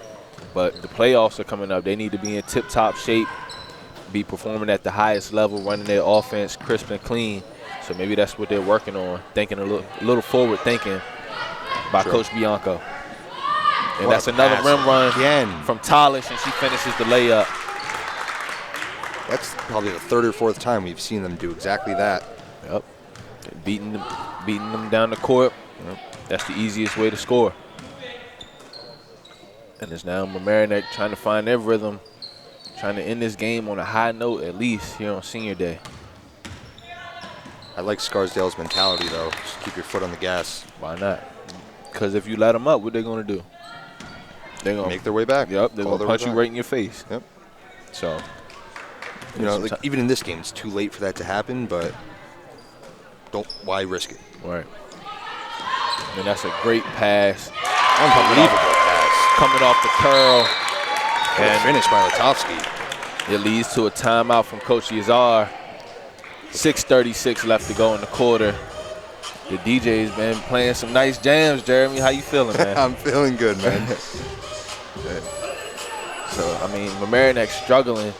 But the playoffs are coming up. They need to be in tip-top shape, be performing at the highest level, running their offense crisp and clean. So maybe that's what they're working on, thinking a little forward thinking by Coach Bianco. And What that's a another pass rim run again from Talish, and she finishes the layup. That's probably the third or fourth time we've seen them do exactly that. Yep. Beating them down the court. Yep. That's the easiest way to score. And it's now Mamaroneck trying to find their rhythm, trying to end this game on a high note at least here on senior day. I like Scarsdale's mentality, though. Just keep your foot on the gas. Why not? Because if you let them up, what they're going to do? They're going to make their way back. Yep, they're going to punch you right in your face. Yep. So, you know, like even in this game, it's too late for that to happen, but why risk it? Right. And that's a great pass. Unbelievable pass. Coming off the curl. And finished by Latovsky. It leads to a timeout from Coach Yazar. 6:36 left to go in the quarter. The DJ's been playing some nice jams, Jeremy. How you feeling, man? I'm feeling good, man. So, I mean, Mamaroneck's struggling,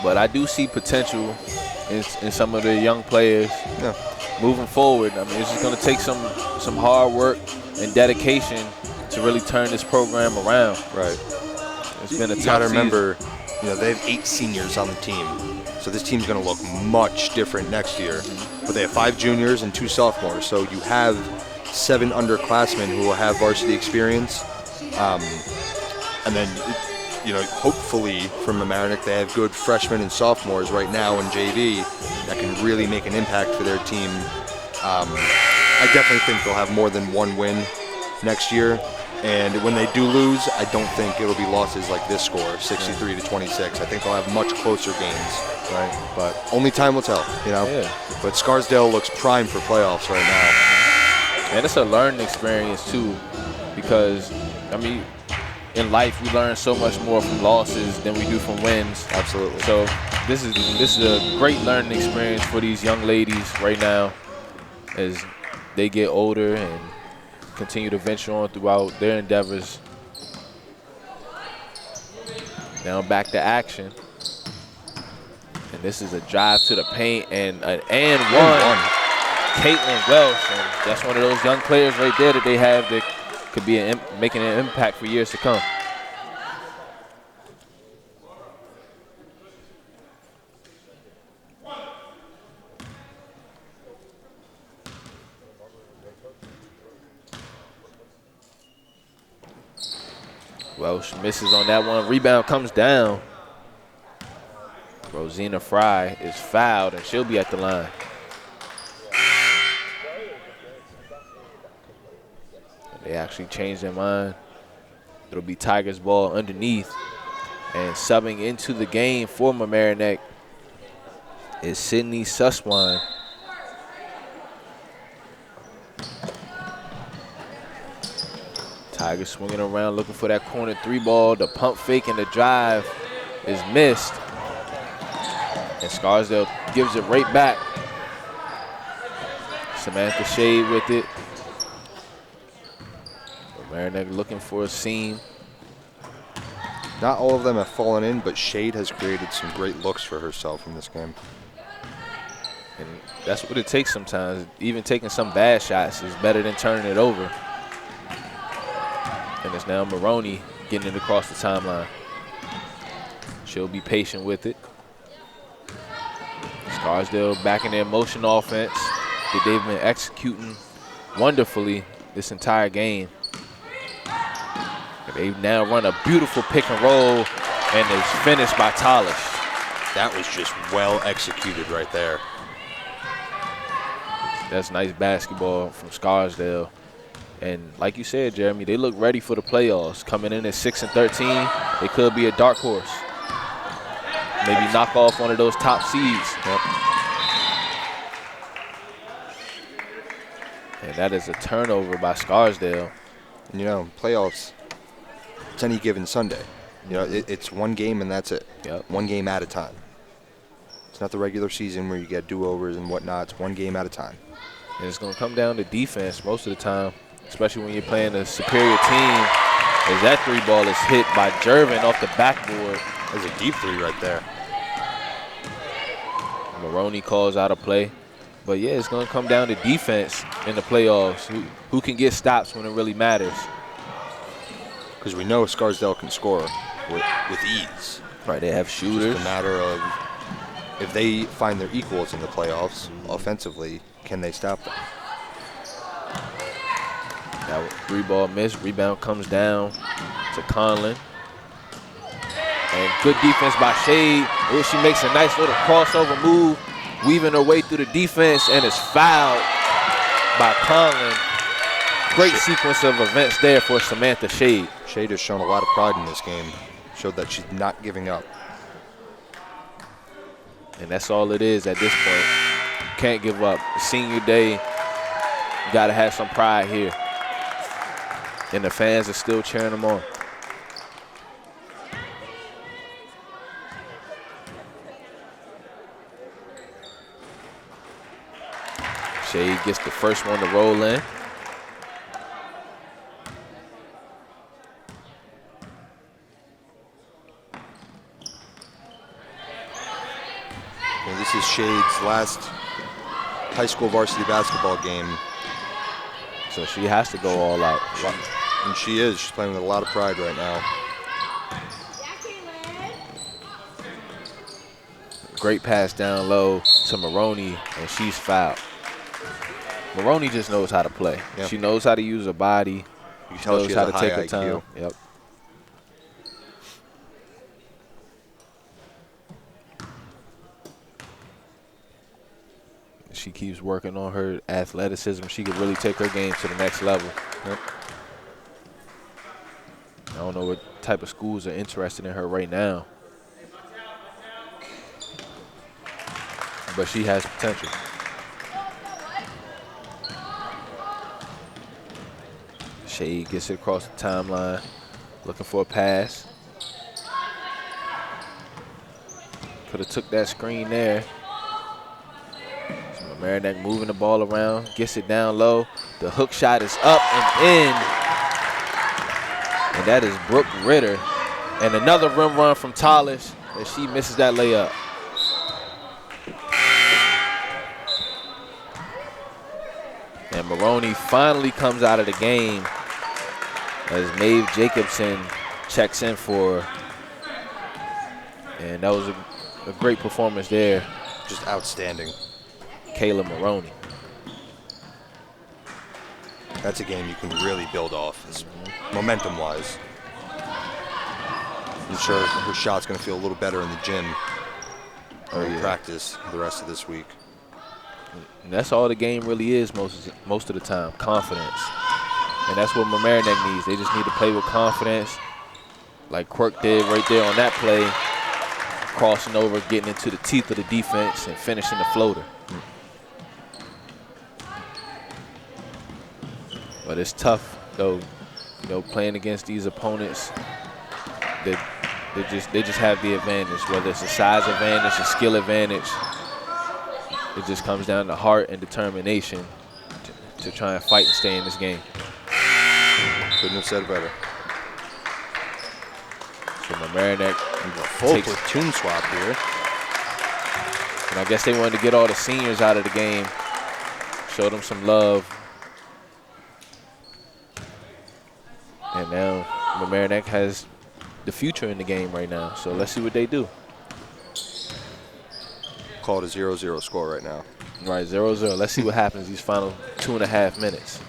but I do see potential in some of the young players moving forward. I mean, it's just going to take some hard work and dedication to really turn this program around. Right. It's been a tough season. You got to remember, you know, they have 8 seniors on the team, so this team's going to look much different next year. But they have 5 juniors and 2 sophomores, so you have 7 underclassmen who will have varsity experience. And then you know, hopefully from Mamaroneck, they have good freshmen and sophomores right now in JV that can really make an impact for their team. I definitely think they'll have more than one win next year. And when they do lose, I don't think it'll be losses like this score, 63 to 26. I think they'll have much closer games. Right. But only time will tell, you know. Yeah. But Scarsdale looks prime for playoffs right now. And it's a learning experience too, because I mean, in life we learn so much more from losses than we do from wins. Absolutely. So this is a great learning experience for these young ladies right now, as they get older and continue to venture on throughout their endeavors. Now back to action. And this is a drive to the paint and an and one. Caitlin Welsh, and that's one of those young players right there that they have that could be making an impact for years to come. Welsh misses on that one. Rebound comes down. Rosina Fry is fouled, and she'll be at the line. They actually changed their mind. It'll be Tigers ball underneath. And subbing into the game for Mamaroneck is Sydney Susswine. Tigers swinging around looking for that corner three ball. The pump fake and the drive is missed. And Scarsdale gives it right back. Samantha Shade with it. Mamaroneck looking for a seam. Not all of them have fallen in, but Shade has created some great looks for herself in this game. And that's what it takes sometimes. Even taking some bad shots is better than turning it over. And it's now Maroney getting it across the timeline. She'll be patient with it. Scarsdale back in their motion offense that they've been executing wonderfully this entire game. They now run a beautiful pick and roll, and it's finished by Talish. That was just well executed right there. That's nice basketball from Scarsdale. And like you said, Jeremy, they look ready for the playoffs. Coming in at 6-13, they could be a dark horse. Maybe knock off one of those top seeds. Yep. And that is a turnover by Scarsdale. And, you know, playoffs, it's any given Sunday. You know, it's one game and that's it. Yep. One game at a time. It's not the regular season where you get do-overs and whatnot. It's one game at a time. And it's going to come down to defense most of the time, especially when you're playing a superior team, as that three ball is hit by Jervin off the backboard. There's a deep three right there. Maroney calls out a play. But, yeah, it's going to come down to defense in the playoffs. Who can get stops when it really matters. Because we know Scarsdale can score with ease. Right, they have shooters. It's just a matter of if they find their equals in the playoffs offensively, can they stop them? That three ball miss. Rebound comes down to Conlon. And good defense by Shade. Oh, she makes a nice little crossover move, weaving her way through the defense, and is fouled by Conlon. Great sequence of events there for Samantha Shade. Shade has shown a lot of pride in this game. Showed that she's not giving up. And that's all it is at this point. You can't give up. Senior day, you got to have some pride here. And the fans are still cheering them on. Shade gets the first one to roll in. And this is Shade's last high school varsity basketball game. So she has to go all out. And she is. She's playing with a lot of pride right now. Great pass down low to Maroney, and she's fouled. Maroney just knows how to play. Yep. She knows how to use her body. You She tell knows she how has to a take high her time. IQ. Yep. she keeps working on her athleticism, she could really take her game to the next level. Yep. I don't know what type of schools are interested in her right now, but she has potential. Shade gets it across the timeline, looking for a pass. Could have took that screen there. So Mamaroneck moving the ball around, gets it down low. The hook shot is up and in. And that is Brooke Ritter. And another rim run from Talish, and she misses that layup. And Maroney finally comes out of the game as Maeve Jacobson checks in for her. And that was a great performance there. Just outstanding. Kayla Maroney. That's a game you can really build off, momentum-wise. I'm sure her shot's going to feel a little better in the gym or in practice the rest of this week. And that's all the game really is most of the time, confidence. And that's what Mamaroneck needs. They just need to play with confidence, like Quirk did right there on that play, crossing over, getting into the teeth of the defense, and finishing the floater. But it's tough, though, you know, playing against these opponents. They just have the advantage, whether it's a size advantage, a skill advantage. It just comes down to heart and determination to try and fight and stay in this game. Couldn't have said it better. So Mamaroneck full platoon swap here. And I guess they wanted to get all the seniors out of the game, show them some love. And now Mamaroneck has the future in the game right now. So let's see what they do. Call it a 0-0 score right now. Right, 0-0. Let's see what happens these final 2.5 minutes.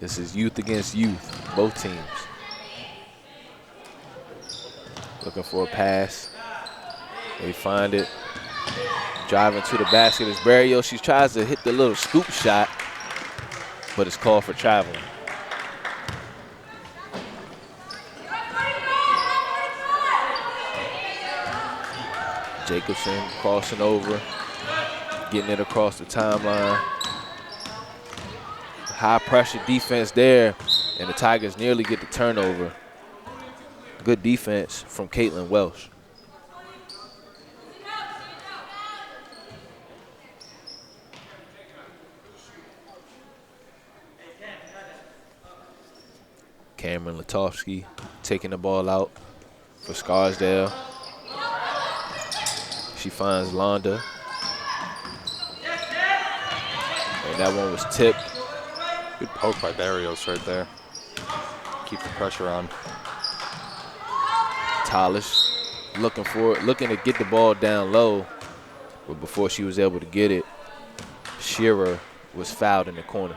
This is youth against youth, both teams. Looking for a pass. They find it. Driving to the basket is Barrios. She tries to hit the little scoop shot, but it's called for traveling. Jacobson crossing over, getting it across the timeline. High pressure defense there, and the Tigers nearly get the turnover. Good defense from Caitlin Welsh. Cameron Letofsky taking the ball out for Scarsdale. She finds Londa. And that one was tipped. Good poke by Barrios right there. Keep the pressure on. Talish looking to get the ball down low, but before she was able to get it, Shearer was fouled in the corner.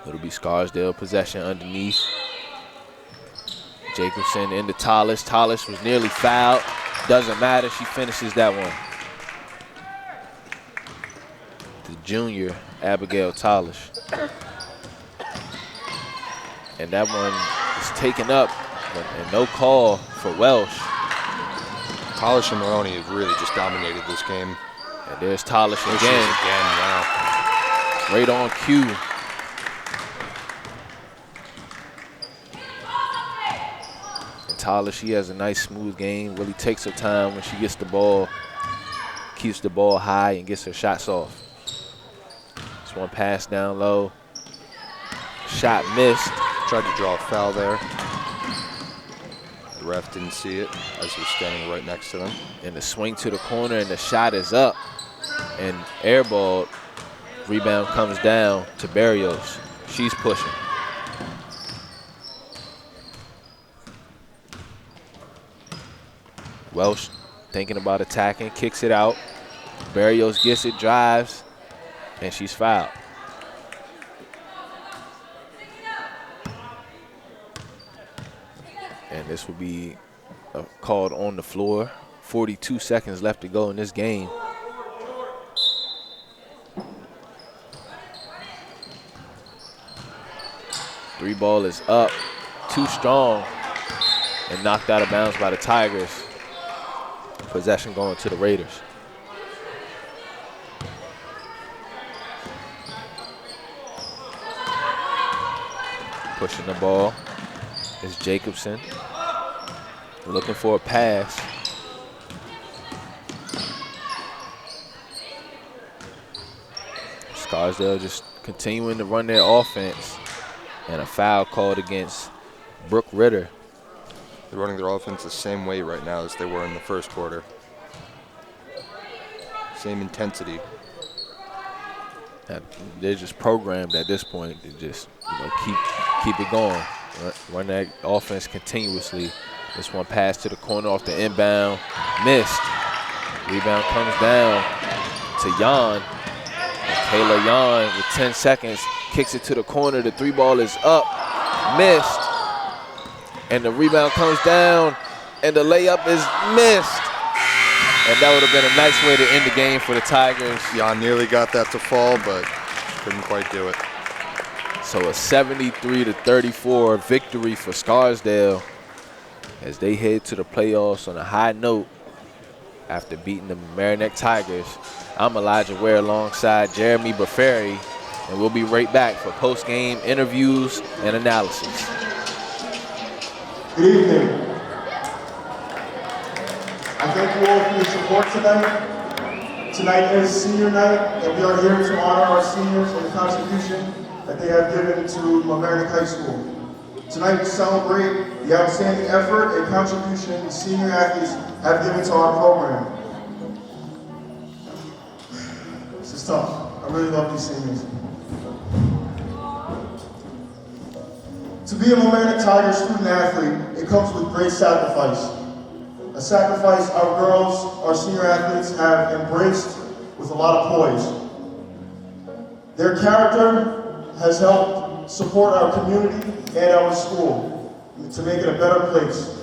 It'll be Scarsdale possession underneath. Jacobson into Talish. Talish was nearly fouled. Doesn't matter. She finishes that one. The junior, Abigail Talish. And that one is taken up, and no call for Welsh. Talish and Maroney have really just dominated this game. And there's Talish again. Wow. Right on cue. Talish, she has a nice smooth game, really takes her time when she gets the ball, keeps the ball high and gets her shots off. Just one pass down low. Shot missed. Tried to draw a foul there. The ref didn't see it as he was standing right next to them. And the swing to the corner and the shot is up and airballed. Rebound comes down to Barrios. She's pushing. Welsh thinking about attacking, kicks it out. Barrios gets it, drives, and she's fouled. This will be called on the floor. 42 seconds left to go in this game. Three ball is up, too strong, and knocked out of bounds by the Tigers. Possession going to the Raiders. Pushing the ball is Jacobson. Looking for a pass. Scarsdale just continuing to run their offense. And a foul called against Brooke Ritter. They're running their offense the same way right now as they were in the first quarter. Same intensity. They're just programmed at this point to just keep it going. Run that offense continuously. This one pass to the corner off the inbound. Missed. Rebound comes down to Jan. And Kayla Jan with 10 seconds kicks it to the corner. The three ball is up. Missed. And the rebound comes down. And the layup is missed. And that would have been a nice way to end the game for the Tigers. Jan nearly got that to fall, but couldn't quite do it. So a 73-34 victory for Scarsdale as they head to the playoffs on a high note after beating the Mamaroneck Tigers. I'm Elijah Ware alongside Jeremy Baferi, and we'll be right back for post-game interviews and analysis. Good evening. I thank you all for your support tonight. Tonight is senior night, and we are here to honor our seniors and the contribution that they have given to Mamaroneck High School. Tonight we celebrate the outstanding effort and contribution the senior athletes have given to our program. This is tough. I really love these seniors. To be a Mamaroneck Tigers student athlete, it comes with great sacrifice. A sacrifice our girls, our senior athletes have embraced with a lot of poise. Their character has helped support our community and our school to make it a better place.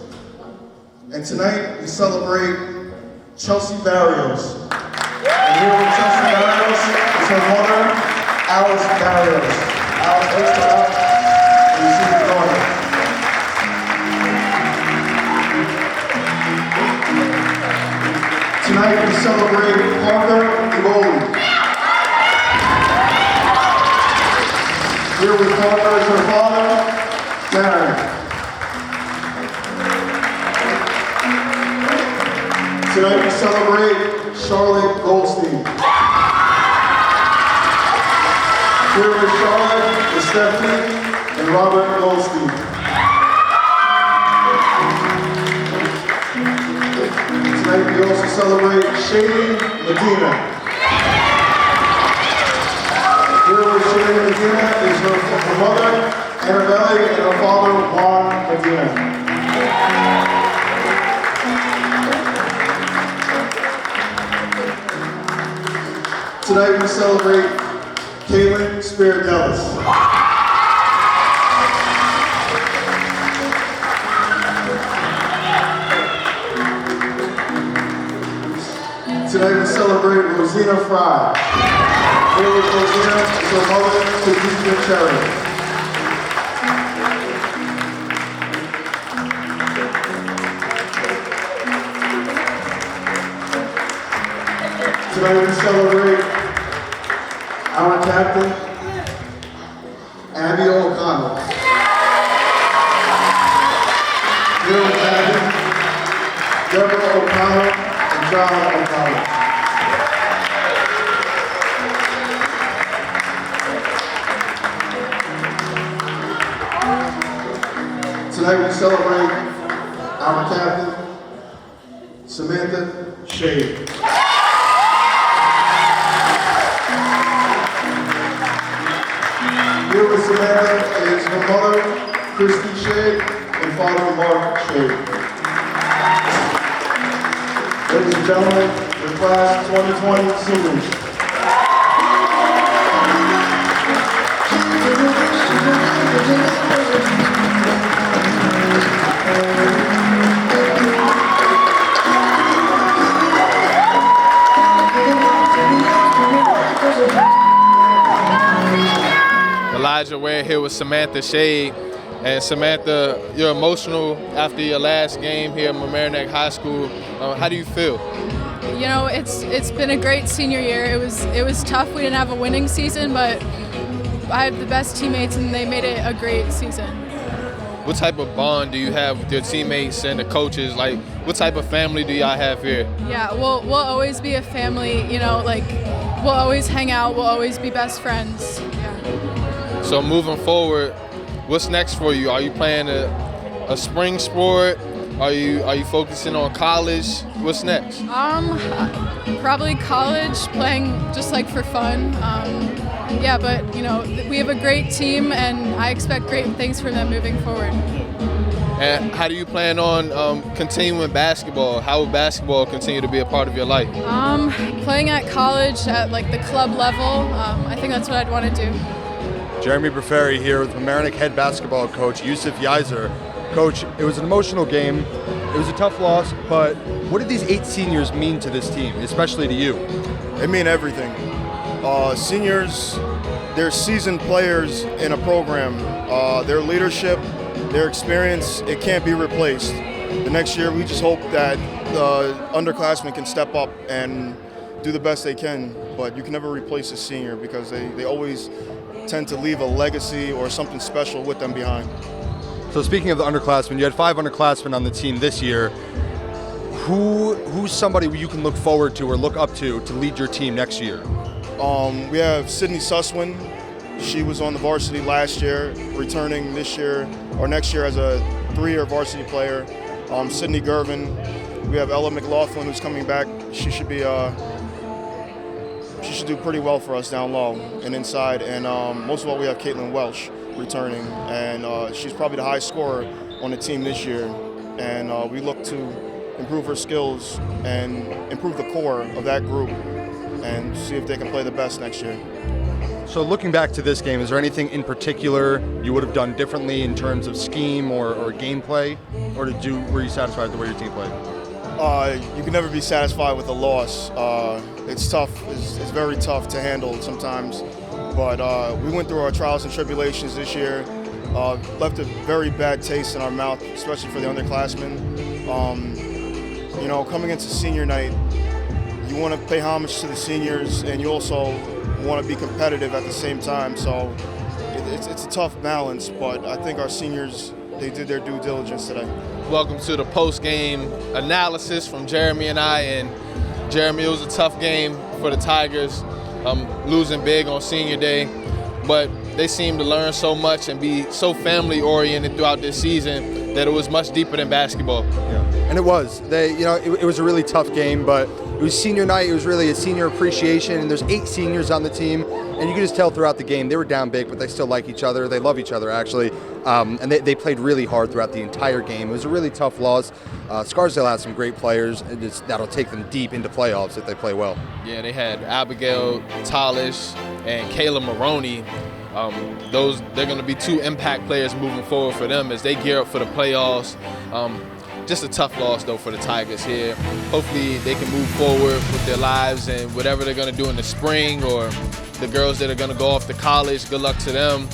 And tonight we celebrate Chelsea Barrios. And here with Chelsea Barrios is her mother, Alice Barrios. Alice, thanks for out. And you see the daughter. Tonight we celebrate Parker Evoli. Here with Parker is her father, Darren. Tonight we celebrate Charlotte Goldstein. Here with Charlotte is Stephanie and Robert Goldstein. Tonight we also celebrate Shady Medina. Here with Shady Medina is her mother, Annabelle, and her father, Juan Medina. Tonight we celebrate Kaylin Spiridelis. Tonight we celebrate Rosina Fry. Here with Rosina is her mother, Khadija Cherry. Tonight we celebrate our captain, Abby O'Connell. Here with Abby, Deborah O'Connell, and John O'Connell. Tonight we celebrate our captain, Samantha Shade. Here with Samantha is her mother, Christy Shade, and father, Mark Shade. Ladies and gentlemen, the class 2020 seniors. Thank you. Elijah Ware here with Samantha Shade. And Samantha, you're emotional after your last game here at Mamaroneck High School. How do you feel? You know, it's been a great senior year. It was tough. We didn't have a winning season, but I have the best teammates, and they made it a great season. What type of bond do you have with your teammates and the coaches? Like, what type of family do y'all have here? Yeah, we'll always be a family. You know, like we'll always hang out. We'll always be best friends. Yeah. So moving forward, what's next for you? Are you playing a spring sport? Are you focusing on college? What's next? Probably college, playing just like for fun. Yeah, but you know, we have a great team, and I expect great things from them moving forward. And how do you plan on continuing basketball? How will basketball continue to be a part of your life? Playing at college at like the club level, I think that's what I'd want to do. Jeremy Breferi here with Mamaroneck head basketball coach Yusuf Yizer. Coach, it was an emotional game. It was a tough loss, but what did these 8 seniors mean to this team, especially to you? They mean everything. Seniors, they're seasoned players in a program. Their leadership, their experience, it can't be replaced. The next year, we just hope that the underclassmen can step up and do the best they can, but you can never replace a senior because they always tend to leave a legacy or something special with them behind. So speaking of the underclassmen, you had 5 underclassmen on the team this year. Who's somebody you can look forward to or look up to lead your team next year? We have Sydney Susswin. She was on the varsity last year, returning this year or next year as a 3-year varsity player. Sydney Gervin. We have Ella McLaughlin who's coming back. She should do pretty well for us down low and inside. And most of all, we have Caitlin Welsh returning, and she's probably the highest scorer on the team this year. And we look to improve her skills and improve the core of that group and see if they can play the best next year. So looking back to this game, is there anything in particular you would have done differently in terms of scheme or gameplay, or were you satisfied with the way your team played? You can never be satisfied with a loss. It's tough. It's very tough to handle sometimes. But we went through our trials and tribulations this year. Left a very bad taste in our mouth, especially for the underclassmen. You know, coming into senior night, you want to pay homage to the seniors, and you also want to be competitive at the same time. So it's a tough balance, but I think our seniors, they did their due diligence today. Welcome to the post-game analysis from Jeremy and I. And Jeremy, it was a tough game for the Tigers, losing big on senior day, but they seemed to learn so much and be so family-oriented throughout this season that it was much deeper than basketball. Yeah, and it was. It was a really tough game, but it was senior night. It was really a senior appreciation, and there's 8 seniors on the team, and you could just tell throughout the game they were down big, but they still like each other. They love each other, actually, and they played really hard throughout the entire game. It was a really tough loss. Scarsdale has some great players, and that'll take them deep into playoffs if they play well. Yeah, they had Abigail Talish and Kayla Maroney. They're going to be 2 impact players moving forward for them as they gear up for the playoffs. Just a tough loss, though, for the Tigers here. Hopefully they can move forward with their lives and whatever they're going to do in the spring, or the girls that are going to go off to college, good luck to them.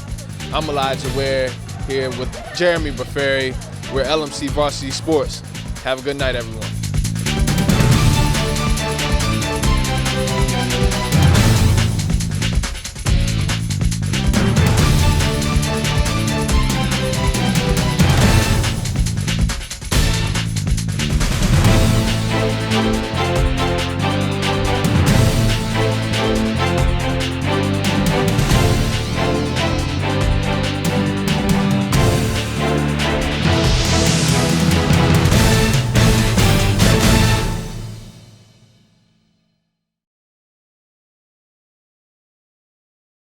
I'm Elijah Ware here with Jeremy Breferi. We're LMC Varsity Sports. Have a good night, everyone.